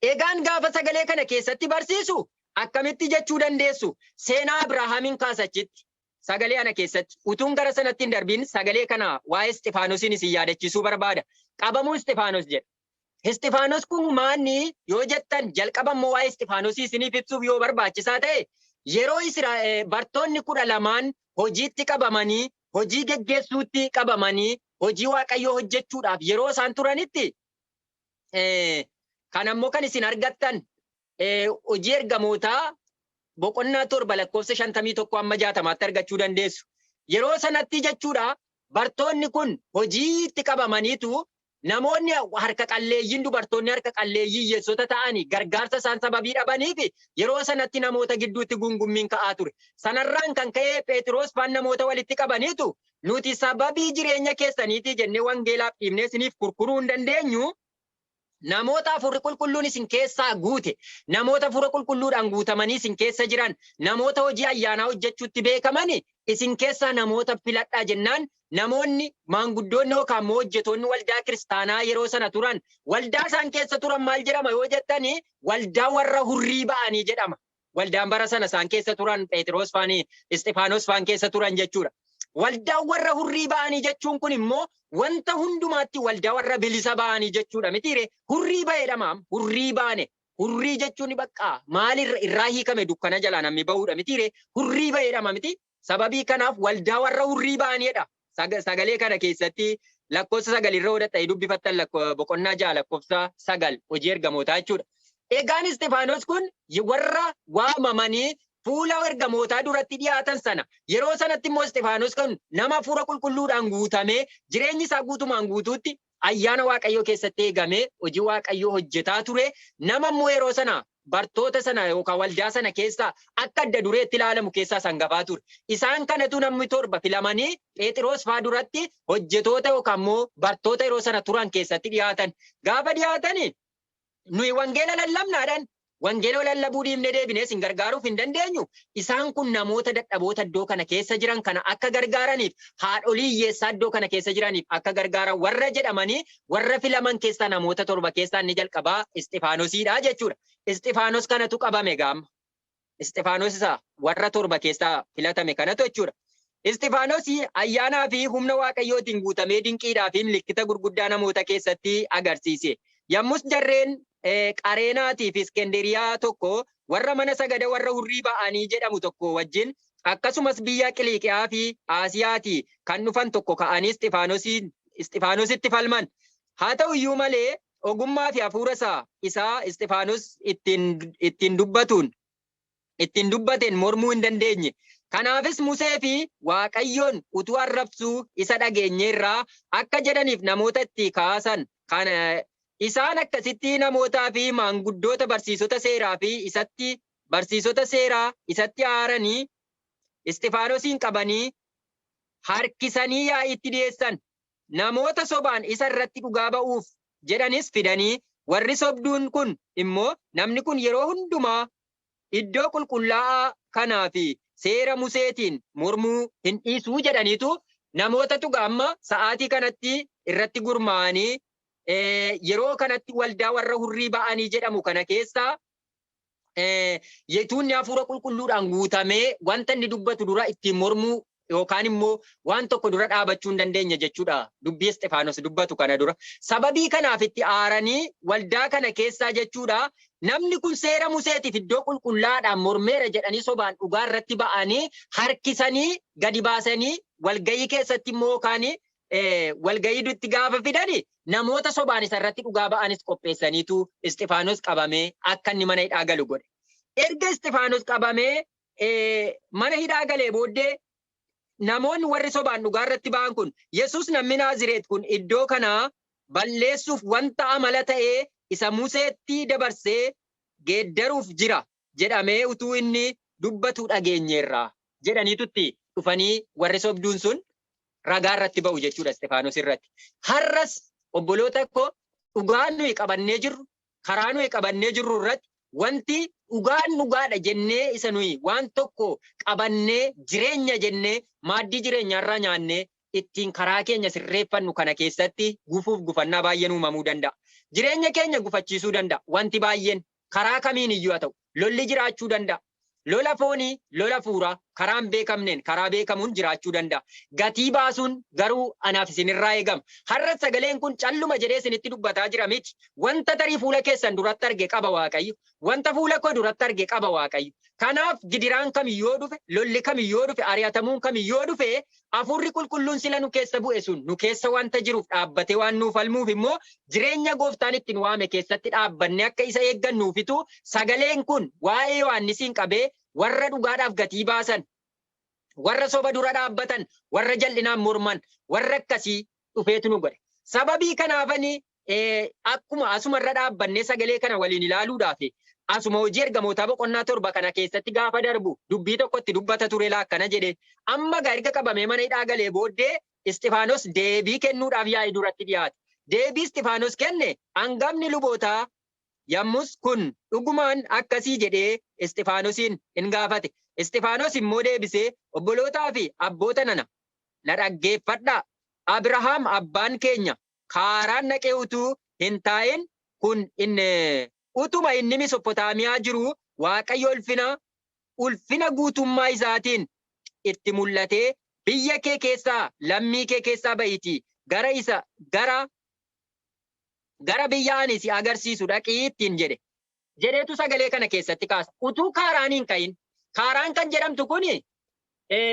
Egaan gaafa sagalee kana keessatti barsiisu akkamitti jechuu dandeessu seenaa Abrahaamiin kaasachitti sagalee kana keessatti utuun gara sanatti hin darbiin sagalee kana waa'ee Isxifaanosiin isin yaadachiisuu barbaada. Qabamuu Isxifaanos jedha. Isxifaanos kun maanni yoo jettan jalqabammoo waa'ee Isxifaanosii isiniif ibsuuf yoo barbaachisaa ta'e yeroo bartoonni 12 hojiitti qabamanii hojii geggeessuutti qabamanii hojii waaqayyoo hojjechuudhaaf yeroo isaan turanitti kan ammoo kan isin argattan hojii ergamootaa boqonnaa 7 lakkoofsa 51 amma 60tti argachuu dandeessu. Yeroo sanatti jechuudha bartoonni kun hojiitti qabamaniitu namoonni harka qalleeyyiin dubartoonni harka qalleeyyii hiyyeessota ta'anii gargaarsa isaan sababii dhabaniif yeroo sanatti namoota gidduutti gungummiin ka'aa ture. Sanarraan kan ka'ee Phexros faan namoota walitti qabaniitu nuti sababii jireenya keessaniitii jennee wangeelaaf dhiibnee isiniif gurguruu hin dandeenyu. Namoota hafuurri qulqulluun isin keessaa guute, namoota hafuura qulqulluudhaan guutamanii isin keessa jiran, namoota hojii ayyaanaa hojjechuutti beekaman isin keessaa namoota filadhaa jennaan namoonni maanguddoonni yookaan immoo hojjetoonni waldaa kiristaanaa yeroo sana turan waldaa isaan keessa turan maal jedhama yoo jettanii waldaa warra hurrii ba'anii jedhama. Waldaan bara sana isaan keessa turan Phexros faanii Isxifaanos faan keessa turan jechuudha. Waldaa warra hurrii ba'anii jechuun kun immoo wanta hundumaatti waldaa warra bilisa ba'anii jechuudha mitiire hurrii ba'eedhama hurrii baane hurrii jechuun bakka maal irraa hiikame dukkana jalaa namni ba'uudha mitiire hurrii ba'eedhama miti sababii kanaaf waldaa warra hurrii ba'aniidha. Sagalee kana keessatti lakkoofsa 9 irra hodhadhaa dubbifattan boqonnaa 6 lakkoofsa 9 hojii ergamootaa jechuudha. Egaan Isxifaanos kun warra waamamanii fuula ergamootaa duratti dhiyaatan sana yeroo sanatti immoo Isxifaanos kun nama hafuura qulqulluudhaan guutamee jireenyi isaa guutumaan guutuutti ayyaana Waaqayyoo keessatti eegamee hojii Waaqayyoo hojjetaa ture. Nama immoo yeroo sana bartoota sana yookaan waldaa sana keessaa akka adda dureetti ilaalamu keessaa hangafaa ture. Isaan kanatu namni 7 filamanii Phexros fa'aa duratti hojjetoota yookaan immoo bartoota yeroo sana turan keessatti dhiyaatan. Gaafa dhiyaatanii nuyi wangeela lallabnaadhaan wangeela lallabuu dhiibnee deebinee sin gargaaruuf hin dandeenyu. Isaan kun namoota dadhaboota iddoo kana keessa jiran kana akka gargaaraniif, haadholii hiyyeessaa iddoo kana keessa jiraniif akka gargaaran warra jedhamanii warra filaman keessaa namoota 7 keessaa inni jalqabaa Isxifaanosiidha jechuudha. Isxifaanos kanatu qabame gaama. Isxifaanos isa warra 7 keessaa filatame kanatu jechuudha. Isxifaanos ayyaanaa fi humna Waaqayyootiin guutamee dinqiidhaa fi milikkita gurguddaa namoota keessatti agarsiise. Yommus jarreen Qareenaatii fi Iskenderiyaa tokko warra mana sagada warra hurrii ba'anii jedhamu tokko wajjin akkasumas biyya Qiliiqiyaa fi Aasiyaatii kan dhufan tokko ka'anii Isxifaanositti falman. Haa ta'u iyyuu malee ogummaa fi hafuura isaa Isxifaanos ittiin dubbateen mormuu hin dandeenye. Kanaafis Musee fi Waaqayyoon utuu arrabsuu isa dhageenyeerraa akka jedhaniif namoota itti kaasan kana isaan akkasitti namootaa fi maanguddoota barsiisota seeraa isatti aaranii Isxifaanosiin qabanii harkisanii yaa'iitti dhiyeessan. Namoota sobaan isa irratti dhugaa ba'uuf jedhanis fidanii warri sobduun kun immoo namni kun yeroo hundumaa iddoo qulqullaa'aa kanaa fi seera Museetiin mormuu hin dhiisuu jedhaniitu namoota amma sa'aatii kanatti irratti gurmaa'anii yeroo kanatti waldaa warra hurrii ba'anii jedhamu kana keessaa yetuunni hafuura qulqulluudhaan guutamee wanta inni dubbatu dura ittiin mormuu yookaan immoo waan tokko dura dhaabachuu hin dandeenye jechuudha. Dubbii Isxifaanos dubbatu kana dura. Sababii kanaaf itti aaranii waldaa kana keessaa jechuudha. Namni kun seera Museetiif iddoo qulqullaadhaan mormeera jedhanii sobaan dhugaa irratti ba'anii harkisanii gadi baasanii walgayii keessatti immoo yookaan walgayii itti gaafa fidani namoota sobaan isa irratti dhugaa ba'anis qopheessaniitu Isxifaanos qabamee akka inni mana hidhaa galu godhe. Erga Isxifaanos qabamee mana hidhaa galee booddee namoonni warri sobaan dhugaa irratti ba'an kun Yesuus namni Naazireet kun iddoo kanaa balleessuuf wanta amala ta'ee isa Museetti dabarsee geeddaruuf jira jedhamee utuu inni dubbatu dhageenyeerra jedhaniitutti dhufanii warri sobduun sun ragaa irratti ba'u jechuudha Isxifaanos irratti. Har'as obboloota koo dhugaa nuyi qabannee jirru karaa nuyi qabannee jirru irratti wanti dhugaadha jennee isa nuyi waan tokko qabannee jireenya jennee maaddii jireenyaarraa nyaannee ittiin karaa keenya sirreeffannu kana keessatti gufuuf gufannaa baay'een uumamuu danda'a. Jireenya keenya gufachiisuu danda'a. Wanti baay'een karaa kamiin iyyuu haa ta'u lolli jiraachuu danda'a. Lola foonii, lola fuuraa, karaan beekamneen, karaa beekamuun jiraachuu danda'a. Gatii baasuun garuu anaaf isinirraa eegama. Har'a sagaleen kun calluma jedhee isinitti dubbataa jira miti. Wanta tarii fuula keessan duratti arge qaba Waaqayyo. Wanta fuula koo duratti arge qaba Waaqayyo. Kanaaf gidiraan kamiyyoo dhufe, lolli kamiyyoo dhufe, ari'atamuun kamiyyoo dhufe, hafuurri qulqulluun sila nu keessa bu'e sun nu keessa wanta jiruuf dhaabbatee waan nuuf falmuuf immoo jireenya gooftaan ittiin waame keessatti dhaabbanne akka isa eeggannuufitu sagaleen kun waa'ee Yohaannisiin qabee warra dhugaadhaaf gatii baasan, warra soba dura dhaabbatan, warra jal'inaan morman, warra akkasii dhufeetu nu godhe. Sababii kanaafani akkuma asumarra dhaabbannee sagalee kana waliin ilaaluudhaaf asuma hojii ergamootaa boqonnaa 7 kana keessatti gaafa darbu dubbii tokkotti dubbata ture akkana jedhe amma erga qabamee mana hidhaa galee booddee Isxifaanos deebii kennuudhaaf yaa'ii duratti dhiyaate. Deebii Isxifaanos kenne hangafni lubootaa yommus kun dhugumaan akkasii jedhee Isxifaanosiin hin gaafate. Isxifaanos immoo deebisee obbolootaa fi abboota nana na dhaggeeffadhaa. Abrahaam abbaan keenya kaaraan naqee utuu hin taa'in kun utuma inni Mesophotaamiyaa jiru Waaqayyo ulfina guutummaa isaatiin itti mul'atee biyya kee keessaa lammii kee keessaa ba'iitii gara biyya ani si agarsiisu dhaqii ittiin jedheetu sagalee kana keessatti kaasa. Utuu kaaraan hin ka'in kaaraan kan jedhamtu kun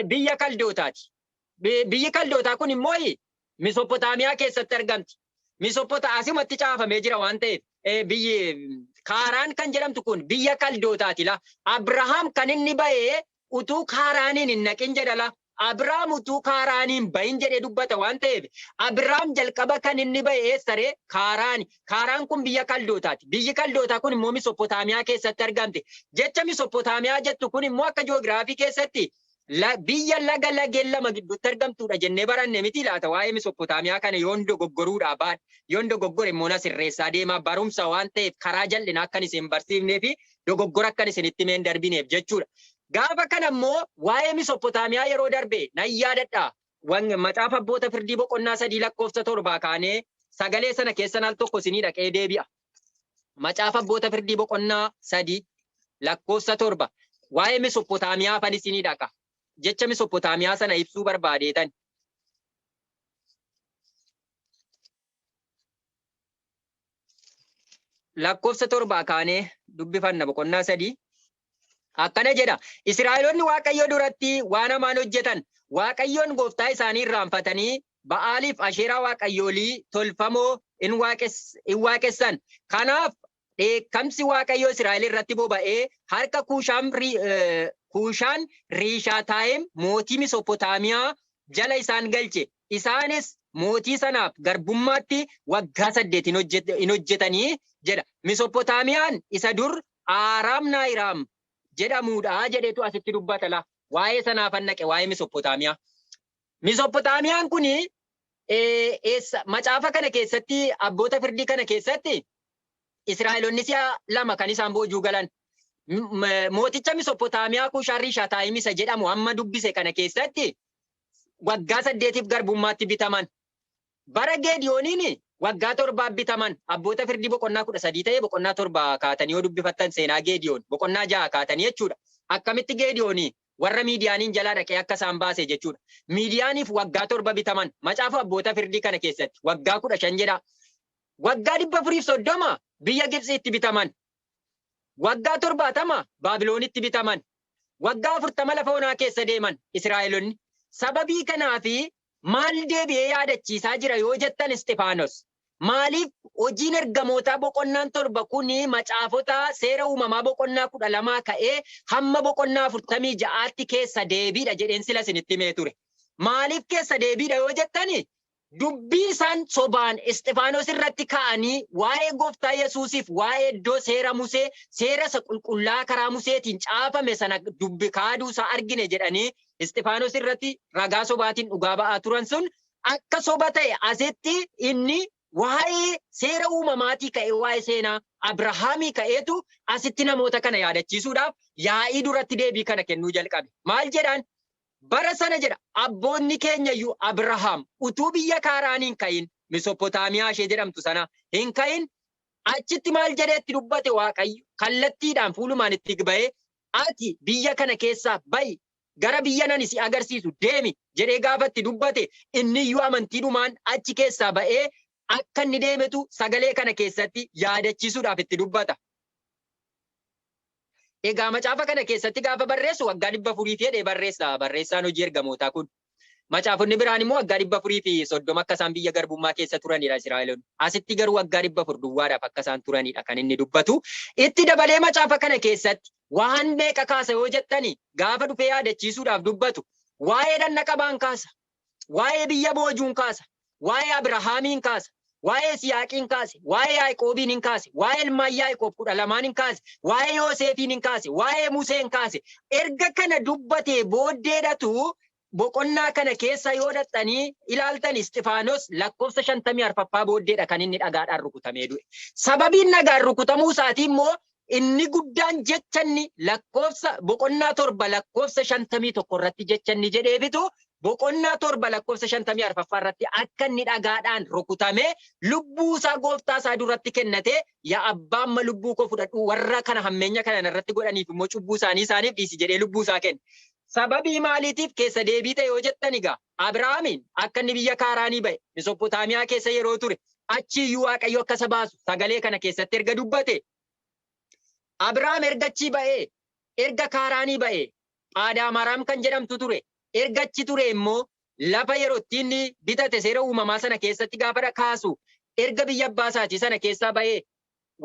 biyya Kaldootaati. Biyyi Kaldootaa kun immoo Misopotaamiyaa keessatti argamti. Asumatti caafamee jira waan ta'eef biyyi Kaaraan kan jedhamtu kun biyya Kaldootaati la. Abrahaam kan inni ba'ee utuu Kaaraaniin hin naqin jedha la. Abrahaam utuu Kaaraaniin bahin jedhee dubbata waan ta'eef Abrahaam jalqaba kan inni ba'e eessaree Kaaraani. Kaaraan kun biyya Kaldootaati. Biyyi Kaldootaa kun immoo Misopotaamiyaa keessatti argamte. Jecha Misopotaamiyaa jettu kun immoo akka ji'oogiraafii keessatti biyya laga lageen lama gidduutti argamtuudha jennee baranne miti laata waa'ee Misopotaamiyaa kana yoon dogoggoruudha baadha. Yoon dogoggore immoo na sirreessaa deemaa barumsa waan ta'eef karaa jal'ina akkan isin barsiifnee fi dogoggora akkan isinitti meen darbineef jechuudha. Gaafa kana immoo waa'ee Misopotaamiyaa yeroo darbe nan yaadadha. Macaafa abboota firdii boqonnaa 3 lakkoofsa 7 kaanee sagalee sana keessan al tokko isinii dhaqee deebi'a. Macaafa abboota firdii boqonnaa 3 lakkoofsa 7 waa'ee Misopotaamiyaa fan isinii dhaqa. Jecha Misopotaamiyaa sana ibsuu barbaadeetan. Lakkoofsa 7 kaanee dubbifanna boqonnaa 3 akkana jedha. Israa'eloonni Waaqayyo duratti waan hamaan hojjetan. Waaqayyoon gooftaa isaanii irraanfatanii Ba'aaliif Asheeraa waaqayyoolii tolfamoo in waaqessan. Kanaaf dheekkamsi Waaqayyo Israa'el irratti boba'ee harka Kuushaan Riishaataayim mootii Misopotaamiyaa jala isaan galche. Isaanis mootii sanaaf garbummaatti waggaa 8 hin hojjetanii jedha. Misopotaamiyaan isa dur Aaraam Naayiraam jedhamuudha jedhetu asitti dubbata la. Waa'ee sanaaf annaqe waa'ee Misopotaamiyaa. Misopotaamiyaan kuni macaafa kana keessatti abboota firdii kana keessatti Israa'eloonni si'a lama kan isaan boojuu galan. Mooticha Misopotaamiyaa Kuushaan Riishaataayim isa jedhamu amma dubbise kana keessatti waggaa 8 garbummaatti bitaman. Bara Geediyooniin waggaa 7 bitaman. Abboota firdii boqonnaa 13 ta'ee boqonnaa 7 kaatanii yoo dubbifattan seenaa Geediyoon boqonnaa 6 kaatanii jechuudha. Akkamitti Geediyoonii warra Miidiyaaniin jalaa dhaqee akka isaan baase jechuudha. Miidiyaaniif waggaa 7 bitaman. Macaafa abboota firdii kana keessatti waggaa 15 jedha. Waggaa 430 biyya Gibxiitti bitaman. Waggaa 70 Baabiloonitti bitaman. Waggaa 40 lafa onaa keessa deeman Israa'eloonni. Sababii kanaafi maal deebi'ee yaadachiisaa jira yoo jettan Isxifaanos. Maaliif hojiin ergamootaa boqonnaan 7 kuni macaafota seera uumamaa boqonnaa 12 ka'ee hamma boqonnaa 46tti keessa deebiidha jedheen sila isinitti himee ture. Maaliif keessa deebiidha yoo jettani dubbii isaan sobaan Isxifaanos irratti ka'anii waa'ee gooftaa Yesuusiif waa'ee iddoo seera Musee seera isa qulqullaa karaa Museetiin caafame sana dubbi kaaduu isaa argine jedhanii Isxifaanos irratti ragaa sobaatiin dhugaa ba'aa turan sun akka soba ta'e asitti inni waa'ee seera uumamaatii ka'e waa'ee seenaa Abrahaamii ka'eetu asitti namoota kana yaadachiisuudhaaf yaa'ii duratti deebii kana kennuu jalqabe. Maal jedhaan? Bara sana jedha abboonni keenyayyuu Abrahaam utuu biyya Kaaraaniin ka'in Misopotaamiyaa ishee jedhamtu sana hin ka'in achitti maal jedheetti dubbate Waaqayyo kallattiidhaan fuulumaan itti ba'ee ati biyya kana keessaa ba'i gara biyya nan si agarsiisu deemi jedhee gaafatti dubbate inni iyyuu amantiidhumaan achi keessaa ba'ee akka inni deemetu sagalee kana keessatti yaadachiisuudhaaf itti dubbata. Egaa macaafa kana keessatti gaafa barreessu waggaa 400 jedhee barreessa barreessaan hojii ergamootaa kun. Macaafonni biraan immoo waggaa 430 akka isaan biyya garbummaa keessa turanidha Israa'eloonni. Asitti garuu waggaa 400 duwwaadhaaf akka isaan turanidha kan inni dubbatu. Itti dabalee macaafa kana keessatti waan meeqa kaasa yoo jettani gaafa dhufee yaadachiisuudhaaf dubbatu waa'ee dannaqabaan kaasa, waa'ee biyya boojuun kaasa, waa'ee Abrahaamiin kaasa, waa'ee Yisihaaqiin kaase, waa'ee Yaaqoobiin hin kaase, waa'ee ilmaan Yaaqoob 12 hin kaase, waa'ee Yoosefiin hin kaase, waa'ee Museen kaase. Erga kana dubbatee booddeedhatu boqonnaa kana keessa yoo dhaxxanii ilaaltan Isxifaanos lakkoofsa 54ffaa booddeedha kan inni dhagaadhaan rukutamee du'e. Sababiin dhagaan rukutamuu isaatii immoo inni guddaan jechanni lakkoofsa boqonnaa 7 lakkoofsa 51 irratti jechanni jedheefitu boqonnaa 7 lakkoofsa 54ffaa irratti akka inni dhagaadhaan rukutamee lubbuu isaa gooftaa isaa duratti kennatee yaa abbaa amma lubbuu koo fudhadhu warra kana hammeenya kana irratti godhaniif immoo cubbuu isaaniif dhiisi jedhee lubbuu isaa kenne. Sababii maaliitiif keessa deebii ta'e yoo jettan egaa Abrahaamiin akka inni biyya Kaaraanii ba'e Misopotaamiyaa keessa yeroo ture achi iyyuu Waaqayyo akka isa baasu sagalee kana keessatti erga dubbate Abrahaam ergachi ba'ee erga Kaaraanii ba'ee Phaadaamaraam kan jedhamtu ture ergachi ture immoo lafa yeroo ittiin bitate seera uumamaa sana keessatti gaafa kaasu erga biyya abbaa isaatii sana keessaa ba'ee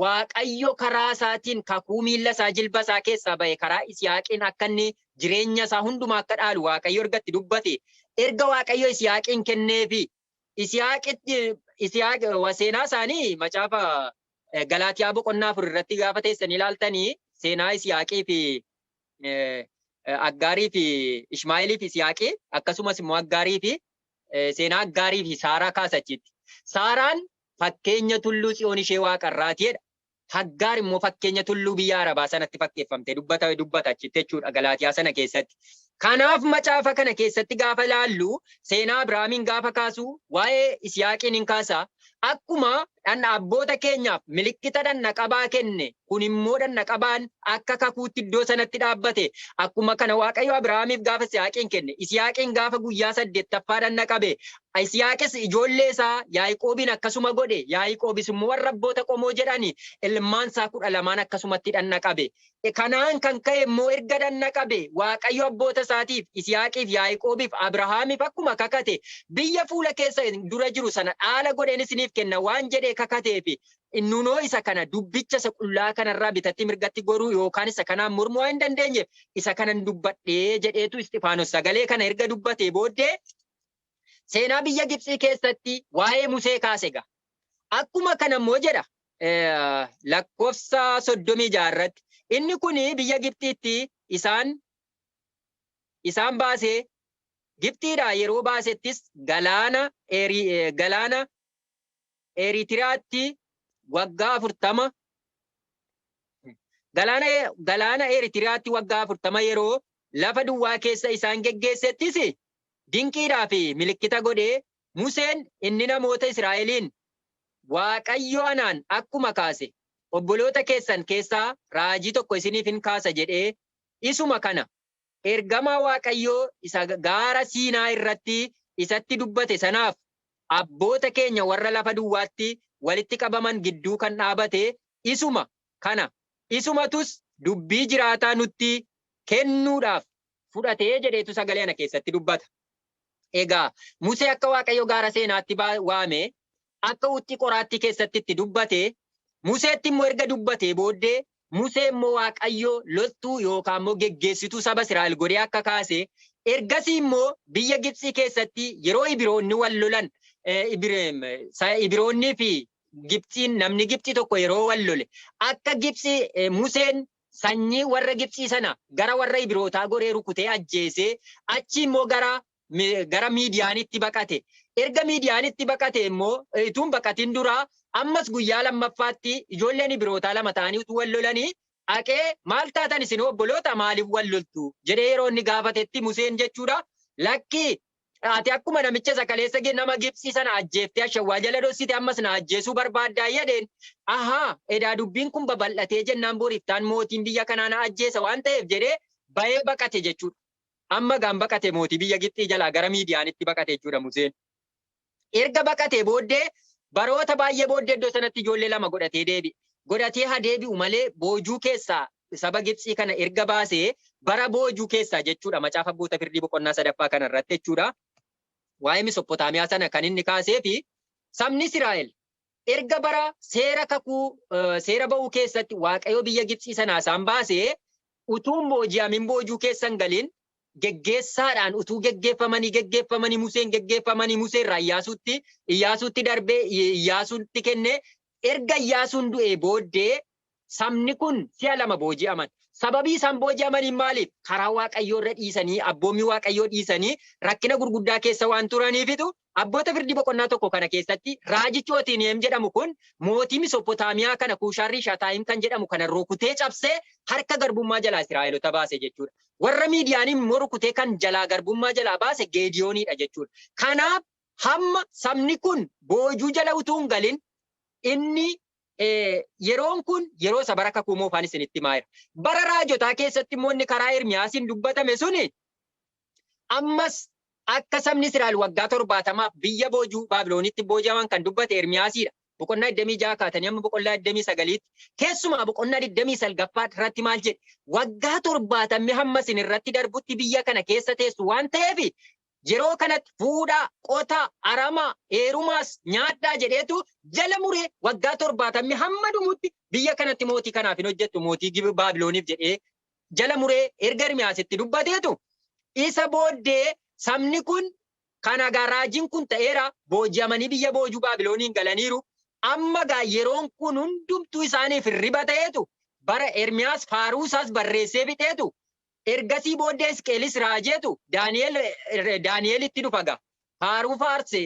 Waaqayyo karaa isaatiin kakuu miilla isaa jilba isaa keessaa ba'e karaa Isiyaaqiin akka inni jireenya isaa hundumaa akka dhaalu Waaqayyo ergatti dubbate erga Waaqayyo Isiyaaqiin kenneefi Isiyaaq seenaa isaanii macaafa Galaatiyaa boqonnaa 4 irratti gaafa teessan ilaaltanii seenaa Isiyaaqii fi Aggaarii fi Ishmaa'eelii fi Isiyaaqii akkasumas immoo Aggaarii fi seenaa Aggaarii fi Saaraa kaasachitti. Saaraan fakkeenya tulluu Tsiyoon ishee waaqarraatiidha. Aggaar immoo fakkeenya tulluu biyya Arabaa sanatti fakkeeffamte dubbata achitti jechuudha Galaatiyaa sana keessatti. Kanaaf macaafa kana keessatti gaafa ilaallu seenaa Abrahaamiin gaafa kaasu waa'ee Isiyaaqiin hin kaasa. Akkuma dhanna abboota keenyaaf milikkita dhanna qabaa kenne kun immoo dhanna qabaan akka kakuutti iddoo sanatti dhaabbate akkuma kana Waaqayyo Abrahaamiif gaafa Isiyaaqiin kenne Isiyaaqiin gaafa guyyaa 8ffaa dhanna qabe Isiyaaqis ijoollee isaa Yaaqoobiin akkasuma godhe Yaaqoobis immoo warra abboota qomoo jedhani ilmaan isaa 12 akkasumatti dhanna qabe. Kanaan kan ka'e immoo erga dhanna qabe Waaqayyo abboota isaatiif Isiyaaqiif Yaaqoobiif Abrahaamiif akkuma kakate biyya fuula keessa dura jiru sana dhaala godheen isiniif kenna waan jedhee kakateefi innunoo isa kana dubbicha isa qullaa kanarraa bitatti mirgatti goruu yookaan isa kanaan mormuu hin dandeenyeef isa kanan dubbadhee jedheetu Isxifaanos sagalee kana erga dubbatee booddee seenaa biyya Gibxii keessatti waa'ee Musee kaase gaa. Akkuma kana immoo jedha lakkoofsa 36 irratti inni kuni biyya Gibxiitti isaan baasee Gibxiidhaa yeroo baasettis galaana Eritiriyaatti waggaa 40 galaana Eritiriyaatti waggaa 40 yeroo lafa duwwaa keessa isaan geggeessettis dinqiidhaa fi milikkita godhee Museen inni namoota Israa'eliin Waaqayyo anaan akkuma kaase obboloota keessan keessaa raajii tokko isiniif hin kaasa jedhee isuma kana ergamaa Waaqayyoo isa gaara Siinaa irratti isatti dubbate sanaaf abboota keenya warra lafa duwwaatti walitti qabaman gidduu kan dhaabate isuma kana isumatus dubbii jiraataa nutti kennuudhaaf fudhatee jedheetu sagalee kana keessatti dubbata. Egaa Musee akka Waaqayyo gaara seenaatti waame akka utti qoraatti keessatti itti dubbate Museetti immoo erga dubbate booddee Musee immoo Waaqayyo loltuu yookaan immoo geggeessituu saba Israa'el godhee akka kaase ergasii immoo biyya Gibxii keessatti yeroo Ibiroonni wal lolan Ibiroonnii fi Gibxiin namni Gibxii tokko yeroo wal lole akka Gibxii Museen sanyii warra Gibxii sana gara warra Ibirootaa goree rukutee ajjeesee achi immoo gara Miidiyaanitti baqate. Erga Miidiyaanitti baqate immoo ituun baqatiin duraa ammas guyyaa lammaffaatti ijoolleen Ibirootaa lama ta'anii utuu wal lolanii haqee maal taatan isin obboloota maaliif wal loltu jedhee yeroo inni gaafatetti Museen jechuudha. Lakki ati akkuma namicha sakaleessa nama Gibxii sana ajjeeftee ashawwaa jala dhossite ammas na ajjeesuu barbaaddaa jedheen. Ahaa edaa dubbiin kun babal'atee jennaan booriftaan mootiin biyya kanaa na ajjeesa waan ta'eef jedhee bahee baqate jechuudha. Amma gaan baqate mootii biyya Gibxii jalaa gara Miidiyaanitti baqate jechuudha Museen. Erga baqate booddee baroota baay'ee booddee iddoo sanatti ijoollee lama godhatee deebi'e. Godhatee haa deebi'u malee boojuu keessaa saba Gibxii kana erga baasee bara boojuu keessaa jechuudha macaafa abboota firdii boqonnaa 3ffaa kana irratti jechuudha. Waa'ee Mesoppotaamiyaa sana kan inni kaasee fi sabni Israa'el erga bara seera ba'uu keessatti Waaqayyo biyya Gibxii sanaa isaan baasee utuun booji'amin boojuu keessan galiin geggeessaadhaan utuu geggeeffamanii Museen geggeeffamanii Museen irraa Iyyaasuutti darbee Iyyaasuutti kennee erga Iyyaasuun du'ee booddee sabni kun si'a lama booji'aman. Sababii isaan booji'amaniin maaliif? Karaa Waaqayyoo irra dhiisanii abboommii Waaqayyoo dhiisanii rakkina gurguddaa keessa waan turaniifitu abboota firdii boqonnaa tokko kana keessatti raajichi Otnii'eem jedhamu kun mootii Mesoppotaamiyaa kana Kuushaarrii Shataayim kan jedhamu kana rukutee cabsee harka garbummaa jalaa Israa'eloota baase jechuudha. Warra Miidiyaaniin immoo rukutee kan jalaa garbummaa jalaa baase Geediyooniidha jechuudha. Kanaaf hamma sabni kun boojuu jala utuu hin galin inni yeroon kun yeroo isa bara kakuu moofaan isinitti maayira. Bara raajotaa keessatti immoo inni karaa Ermiyaasiin dubbatame suni ammas akka sabni Israa'el waggaa 70 biyya boojuu Baabiloonitti booji'aman kan dubbate Ermiyaasiidha. Boqonnaa 26 kaatanii amma boqonnaa 29tti keessumaa boqonnaa 29ffaa irratti maal jedhe waggaa 70 hamma isin irratti darbutti biyya kana keessa teessu waan ta'eef Yeroo kanatti fuudhaa, qotaa, aramaa, heerumaas, nyaadhaa jedheetu jala muree waggaa 70 hamma dhumutti biyya kanatti mootii kanaaf hin hojjettu mootii Baabilooniif jedhee jala muree erga Ermiyaasitti dubbateetu isa booddee sabni kun kan raajiin kun ta'eera booji'amanii biyya boojuu Baabilooniin galaniiru. Amma gaa yeroon kun hundumtuu isaaniif hirriba ta'eetu bara Ermiyaas faaruu isaas barreessee fixeetu ergasii booddee Hisqeelis raajeetu Daani'elitti dhufa gaa. Faaruu faarse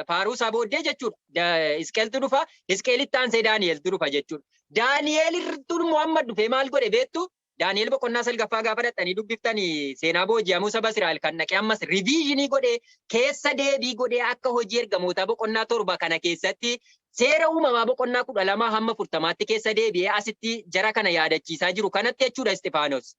faaruu isaa booddee jechuudha. Hisqeeltu dhufa, Hisqeelitti aansee Daani'eltu dhufa jechuudha. Daani'elirtu Muhammad dhufee maal godhe beektu? Daani'el boqonnaa 9 gaafa dhaqanii dubbiftanii seenaa booji'amuu saba Israa'el kan dhaqee ammas riviizhinii godhee keessa deebii godhee akka hojii ergamootaa boqonnaa 7 kana keessatti seera uumamaa boqonnaa 12 hamma 40tti keessa deebi'ee asitti jara kana yaadachiisaa jiru kanatti jechuudha Isxifaanos.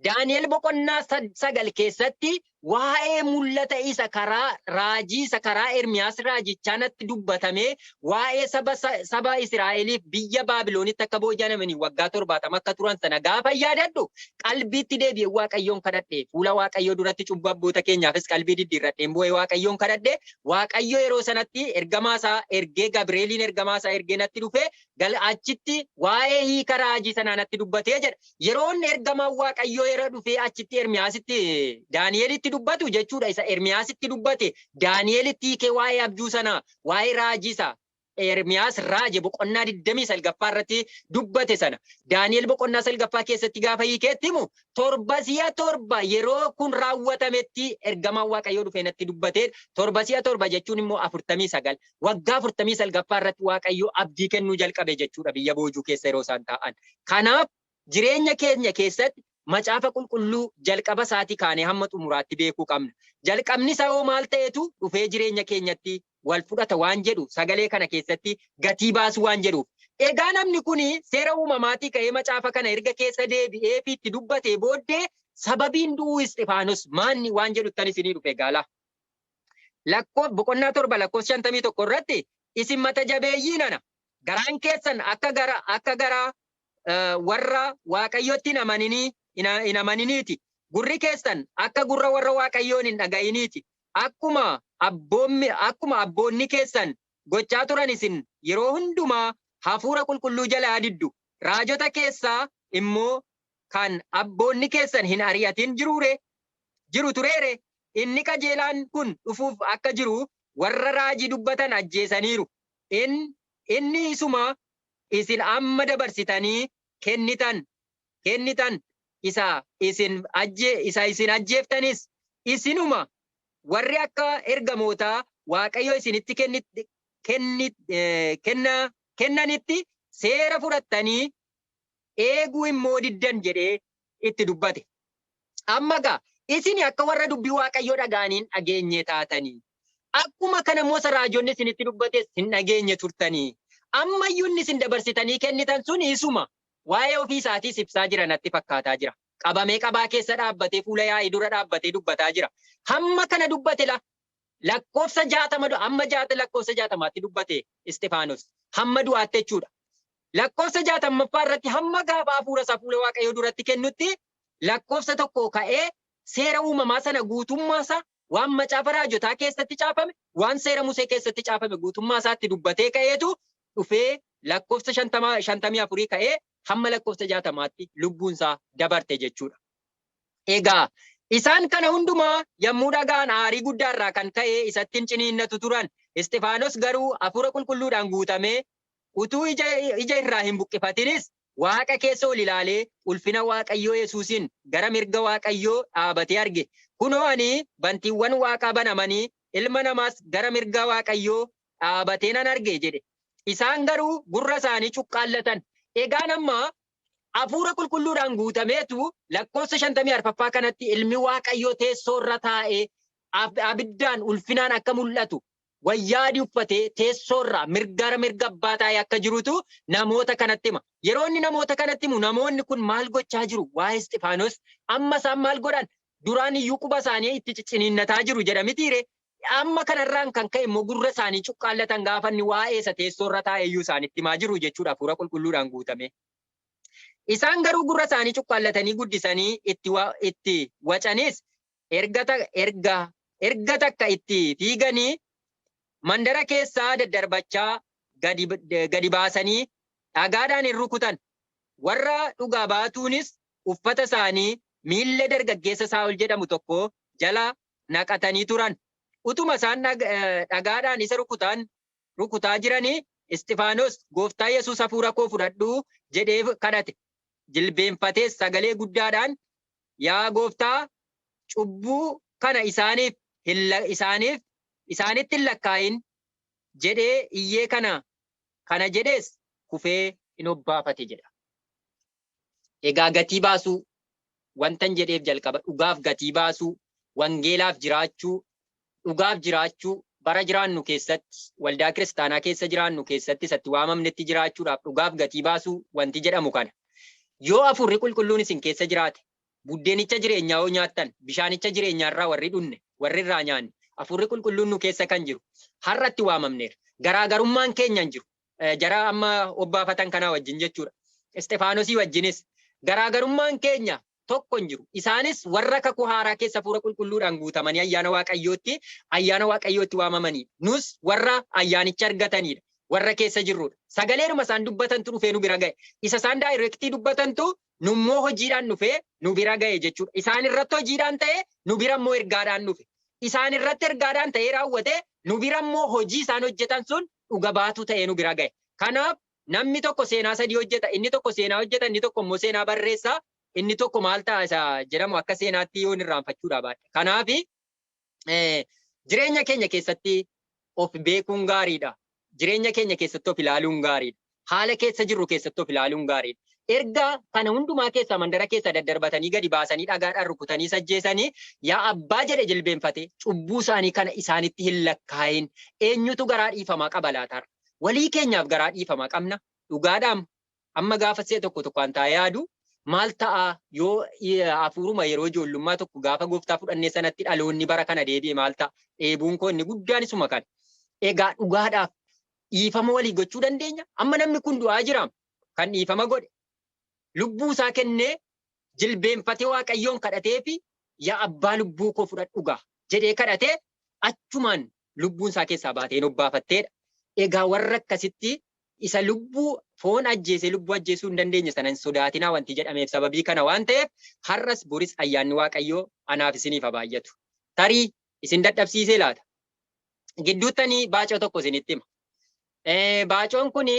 Daani'el boqonnaa 9 keessatti waa'ee mul'ata isa karaa raajii isa karaa Ermiyaas raajichaanatti dubbatamee waa'ee saba Israa'eliif biyya Baabiloonitti akka booji'amanii waggaa 70 akka turan sana gaafa yaadadhu qalbiitti deebi'ee Waaqayyoon kadhadhe fuula Waaqayyoo duratti cubbuu abboota keenyaafis qalbii diddiirradheen bu'ee Waaqayyoon kadhadhe Waaqayyo yeroo sanatti ergamaa isaa ergee Gabri'eeliin ergamaa isaa ergee natti dhufee achitti waa'ee hiika raajii sanaa natti dubbatee jedha. Yeroon ergamaan Waaqayyoo yeroo dhufee achitti Ermiyaasitti Daani'elitti dubbatu jechuudha isa Ermiyaasitti dubbate Daani'elitti hiikee waa'ee abjuu sanaa waa'ee raajii isaa Ermiyaas raaje boqonnaa 29 irratti dubbate sana Daani'el boqonnaa 9 keessatti gaafa hiikeetti himu 7 yeroo kun raawwatametti ergamaan Waaqayyoo dhufee natti dubbate 7 jechuun immoo 49 waggaa 49 irratti Waaqayyoo abdii kennuu jalqabe jechuudha biyya boojuu keessa yeroo isaan ta'an. Kanaaf jireenya keenya keessatti macaafa qulqulluu jalqaba isaatii kaanee hamma xumuraatti beekuu qabna. Jalqabni isaa hoo maal ta'etu dhufee jireenya keenyatti wal fudhata waan jedhu sagalee kana keessatti gatii baasu waan jedhuuf. Egaa namni kun seera uumamaatii ka'ee macaafa kana erga keessa deebi'ee fi itti dubbatee booddee sababiin du'uu Isxifaanos maanni waan jedhuttan isinii dhufe gaala. Boqonnaa 7 lakkoofsa 51 irratti isin mata jabeeyyii nana garaan keessan akka gara warra Waaqayyotti hin amaniniiti. Gurri keessan akka gurra warra Waaqayyoon hin dhaga'iniiti. Akkuma abboonni keessan gochaa turan isin yeroo hundumaa hafuura qulqulluu jalaa diddu. Raajota keessaa immoo kan abboonni keessan hin ari'atin jiru tureere. Inni qajeelaan kun dhufuuf akka jiru warra raajii dubbatan ajjeesaniiru. Inni isuma isin amma dabarsitanii kennitan isa isin ajjeeftanis isinuma warri akka ergamootaa Waaqayyo isinitti kennanitti seera fudhattanii eeguu immoo diddan jedhee itti dubbate. Amma gaa isin akka warra dubbii Waaqayyoo dhaga'aniin dhageenye taatanii akkuma kana immoo raajonni isinitti dubbates hin dhageenye turtanii ammayyuu isin dabarsitanii kennitan sun isuma waa'ee ofii isaatiis ibsaa jira natti fakkaataa jira. Qabamee qabaa keessa dhaabbatee fuula yaa'ii dura dhaabbatee dubbataa jira. Hamma kana dubbate lakkoofsa 60 amma lakkoofsa 60tti dubbate Isxifaanos hamma du'aatti jechuudha. Lakkoofsa 60ffaa irratti hamma gaafa hafuura isaa fuula Waaqayyoo duratti kennutti lakkoofsa 1 ka'ee seera uumamaa sana guutummaa isaa waan macaafa raajotaa keessatti caafame waan seera Musee keessatti caafame guutummaa isaatti dubbatee ka'eetu dhufee lakkoofsa 54 ka'ee hamma lakkoofsa 60tti lubbuun isaa dabarte jechuudha. Egaa isaan kana hundumaa yommuu dhaga'an aarii guddaarraa kan ka'e isatti hin ciniinnatu turan. Isxifaanos garuu hafuura qulqulluudhaan guutamee utuu ija irraa hin buqqifatinis Waaqa keessa ol ilaalee ulfina Waaqayyoo Yesuusin gara mirga Waaqayyoo dhaabatee arge. Kunoo ani bantiiwwan Waaqaa banamanii ilma namaas gara mirga Waaqayyoo dhaabatee nan arge jedhe. Isaan garuu gurra isaanii cuqqaallatan. Egaan amma hafuura qulqulluudhaan guutameetu lakkoofsa 54ffaa kanatti ilmi Waaqayyoo teessoo irra taa'ee abiddaan ulfinaan akka mul'atu wayyaa adii uffatee teessoo irraa mirga abbaa taa'ee akka jirutu namoota kanatti hima. Yeroo inni namoota kanatti himu namoonni kun maal gochaa jiru? Waa'ee Isxifaanos amma isaan maal godhan? Duraan iyyuu quba isaanii itti ciniinnataa jiru jedhamitiire. Amma kanarraan kan ka'e immoo gurra isaanii cuqqaallatan gaafa inni waa'ee isa teessoo irra taa'ee iyyuu isaanitti himaa jiru jechuudha hafuura qulqulluudhaan guutame. Isaan garuu gurra isaanii cuqqaallatanii guddisanii itti wacanis erga takka itti fiiganii mandara keessaa daddarbachaa gadi baasanii dhagaadhaan hin rukutan. Warra dhugaa baatuunis uffata isaanii miilla dargaggeessa Saa'ol jedhamu tokko jala naqatanii turan. Utuma isaan dhagaadhaan isa rukutaa jiranii Isxifaanos gooftaa Yesuus hafuura koo fudhadhuu jedhee kadhate. Jilbeenfatee sagalee guddaadhaan yaa gooftaa cubbuu kana isaanitti hin lakkaa'in jedhee iyyee kana jedhees kufee hin obbaafate jedha. Egaa gatii baasuu wantan jedheef jalqaba dhugaaf gatii baasuu, wangeelaaf jiraachuu, dhugaaf jiraachuu bara jiraannu keessatti waldaa kiristaanaa keessa jiraannu keessatti isatti waamamnetti jiraachuudhaaf dhugaaf gatii baasuu wanti jedhamu kana. Yoo hafuurri qulqulluun isin keessa jiraate buddeenicha jireenyaa yoo nyaattan bishaanicha jireenyaarraa warri dhunne warri irraa nyaanne hafuurri qulqulluun nu keessa kan jiru har'atti waamamneera. Garaagarummaan keenya hin jiru. Jara amma obbaafatan kanaa wajjin jechuudha. Isxifaanosii wajjinis garaagarummaan keenya tokko hin jiru. Isaanis warra kakuu haaraa keessa hafuura qulqulluudhaan guutamanii ayyaana waaqayyootti waamamanii. Nus warra ayyaanicha argatanidha. Warra keessa jirrudha. Sagaleedhuma isaan dubbatantu dhufee nu bira ga'e. Isa isaan daayirektii dubbatantu nummoo hojiidhaan dhufee nu bira ga'e jechuudha. Isaan irratti hojiidhaan ta'ee nu bira immoo ergaadhaan dhufe. Isaan irratti ergaadhaan ta'ee raawwate nu bira immoo hojii isaan hojjetan sun dhuga baatu ta'ee nu bira ga'e. Kanaaf namni tokko seenaa sadii hojjeta, inni tokko seenaa hojjeta, inni tokko immoo seenaa barreessa, inni tokko maal ta'a isa jedhamu akka seenaatti yoo irraanfachuudha baadha. Kanaaf jireenya keenya keessatti of beekuun gaariidha. Jireenya keenya keessatti of ilaaluun gaariidha. Haala keessa jirru keessatti of ilaaluun gaariidha. Erga kana hundumaa keessa mandara keessa daddarbatanii gadi baasanii dhagaadhaan rukutanii sajjeesanii yaa abbaa jedhe jilbeenfate cubbuu isaanii kana isaanitti hin lakkaa'in. Eenyutu garaa dhiifamaa qaba laataarra? Walii keenyaaf garaa dhiifamaa qabna. Dhugaadhaan amma gaafa see tokko tokkoon taa'ee yaadu maal ta'a yoo hafuuruma yeroo ijoollummaa tokko gaafa gooftaa fudhannee sanatti dhaloonni bara kana deebi'e maal ta'a? Dheebuun koo inni guddaan isuma kana. Egaa dhugaadhaaf dhiifama walii gochuu dandeenya. Amma namni kun du'aa jira kan dhiifama godhe. Lubbuu isaa kennee jilbeenfatee waaqayyoon kadhatee fi yaa abbaa lubbuu koo fudhadhugaa jedhee kadhatee achumaan lubbuun isaa keessaa baatee hin obbaafatteedha. Egaa warra akkasitti isa lubbuu foon ajjeesee lubbuu ajjeesuu hin dandeenye sana hin sodaatinaa wanti jedhameef sababii kana waan ta'eef har'as boris ayyaanni waaqayyoo anaaf isiniif haa baay'atu. Tarii isin dadhabsiisee laata? Gidduuttanii baacoo tokko isinitti hima. Baacoon kuni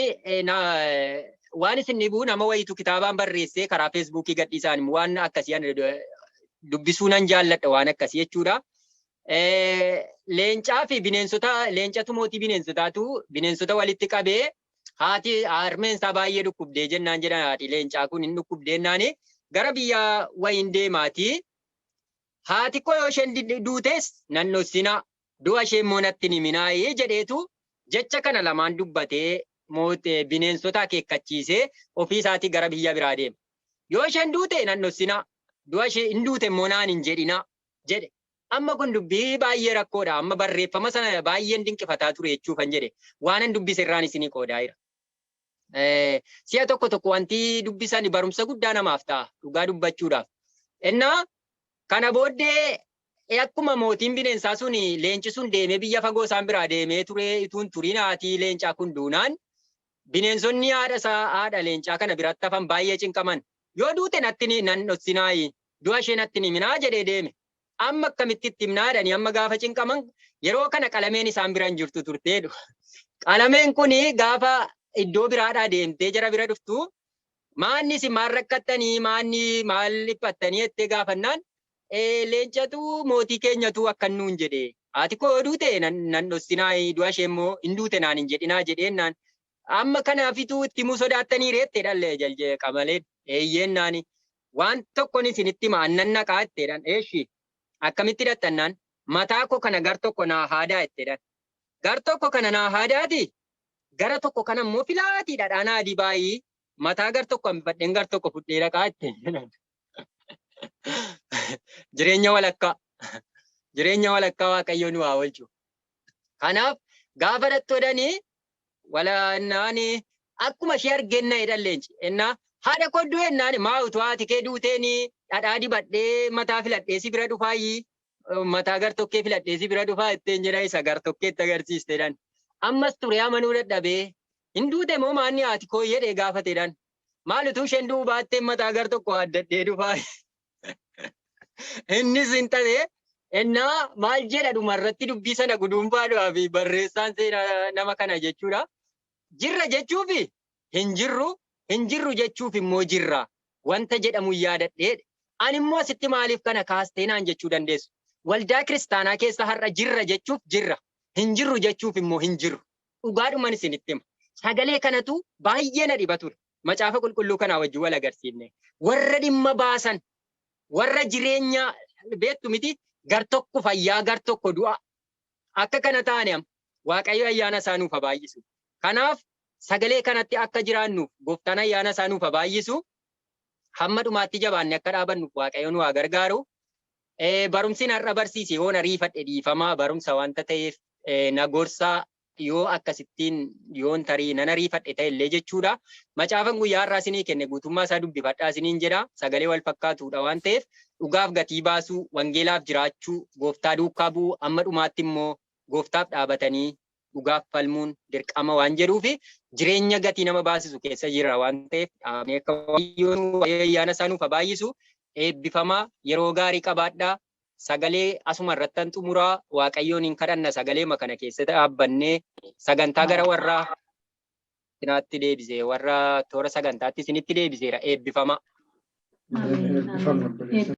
waan isin dhibuu nama wayitu kitaabaan barreessee karaa feesbuukii gadhiisaan waan akkasii dubbisuu nan jaalladha waan akkasii jechuudha. Leencaa fi bineensota leencatu mootii bineensota walitti qabee haati harmeen isaa baay'ee dhukkubdee jennaan jedhan haati leencaa kun hin dhukkubdeennaani gara biyya wayiin deemaati. Haati koo yoo isheen duutes nan dhossinaa du'a ishee immoo natti hin himinaayee jedheetu jecha kana lamaan dubbatee bineensota akeekkachiisee ofii isaatii gara biyya biraa deema. Yoo isheen duute nan dhossinaa du'a ishee hin duute immoo naan hin jedhinaa jedhe. Amma kun dubbii baay'ee rakkoodha. Amma barreeffama sana baay'een dinqifataa ture jechuufan jedhe. Waanan dubbise irraan isinii qoodaa jira. Si'a tokko tokko wanti dubbisan barumsa guddaa namaaf ta'a dhugaa dubbachuudhaaf. Innaa kana booddee akkuma mootiin bineensaa sun leenci sun deemee biyya fagoo isaan biraa deemee ture ituun turiin haati leencaa kun duunaan bineensonni haadha leencaa kana biratti hafan baay'ee cinqaman. Yoo duute natti nan dhossinaayi du'a ishee natti hin himinaa jedhee deeme. Amma akkamitti itti himnaadhani amma gaafa cinqaman yeroo kana qalameen isaan biraan jirtu turteedhu. Qalameen kuni gaafa iddoo biraadhaa deemtee jara bira dhuftu maanni isin maal rakkattanii maal dhiphattanii jettee gaafannaan leencatu mootii keenyatu akkan nuun jedhe. Haati koo duute nan dhossinaayi du'a ishee immoo hin duute naan hin jedhinaa jedheennaan amma kanaafituu itti muu sodaattanii reettee dhallee jalje qamaleen eeyyeennaan waan tokkon isinitti maannan naqaa jetteedhaan eeshi. Akkamitti hidhattannaan mataa koo kana gar tokko naa haadaa jetteedhaan. Gar tokko kana naa haadaati. Gara tokko kana immoo filaatii dhadhaanaa adii baay'ee mataa gar tokko hambifadheen gar tokko fudhee dhaqaa jetteen. Jireenya walakkaa waaqayyoo nu haa oolchu. Kanaaf gaafa dhattoodhanii walaannaani akkuma ishee argenna jedhan leenci. Innaa haadha kodduu jennaan maa utuu haati kee duuteeni dhadhaa dibadhee mataa filadhee si bira dhufaayi mataa gartokkee filadhee si bira dhufaa ittiin jedha isa gartokkeetti agarsiisteedhaan. Ammas ture amanuu dadhabee hin duute moo maanni haati koo jedhee gaafateedhaan. Maal utuu isheen du'uu baattee mataa gartokko addadhee dhufaa. Innis hin ta'e ennaa maal jedha dhumarratti dubbii sana guduunfaadhaa fi barreessaan seenaa nama kana jechuudha. Jirra jechuufi hin jirru jechuuf immoo jirra. Wanta jedhamu yaadadhee ani immoo asitti maaliif kana kaasteenaan jechuu dandeessu. Waldaa kiristaanaa keessa har'a jirra jechuuf jirra. Hin jirru jechuuf immoo hin jirru. Dhugaadhumaan isinitti hima. Sagalee kanatu baay'ee na dhiba ture. Macaafa qulqulluu kanaa wajjin wal agarsiifne. Warra dhimma baasan, warra jireenya beektu miti gar tokko fayyaa gar tokko du'a. Akka kana taane Waaqayyo ayyaana isaa nuuf haa baay'isu. Kanaaf sagalee kanatti akka jiraannuuf gooftaan ayyaana isaa nuuf haa baay'isu. Hamma dhumaatti jabaanne akka dhaabannuuf Waaqayyo nu haa gargaaru. Barumsi har'a barsiise yoo na riifadhe dhiifamaa barumsa wanta ta'eef na gorsaa yoo akkasittiin yoon tarii nana riifadhe ta'e illee jechuudha. Macaafan guyyaa har'aa isinii kenne guutummaa isaa dubbifadhaa isiniin jedha. Sagalee wal fakkaatuudha waan ta'eef dhugaaf gatii baasuu, wangeelaaf jiraachuu, gooftaa duukaa bu'uu, amma dhumaatti immoo gooftaaf dhaabatanii dhugaaf falmuun dirqama waan jedhuufi jireenya gatii nama baasisu keessa jira waan ta'eef akka ayyaana isaa nuuf haa baay'isu. Eebbifamaa yeroo gaarii qabaadhaa. Sagalee asuma irrattan xumuraa Waaqayyoon hin kadhanna sagalee kana keessatti dhaabbannee sagantaa gara warra sinaatti deebisee warra toora sagantaatti isinitti deebiseera eebbifamaa.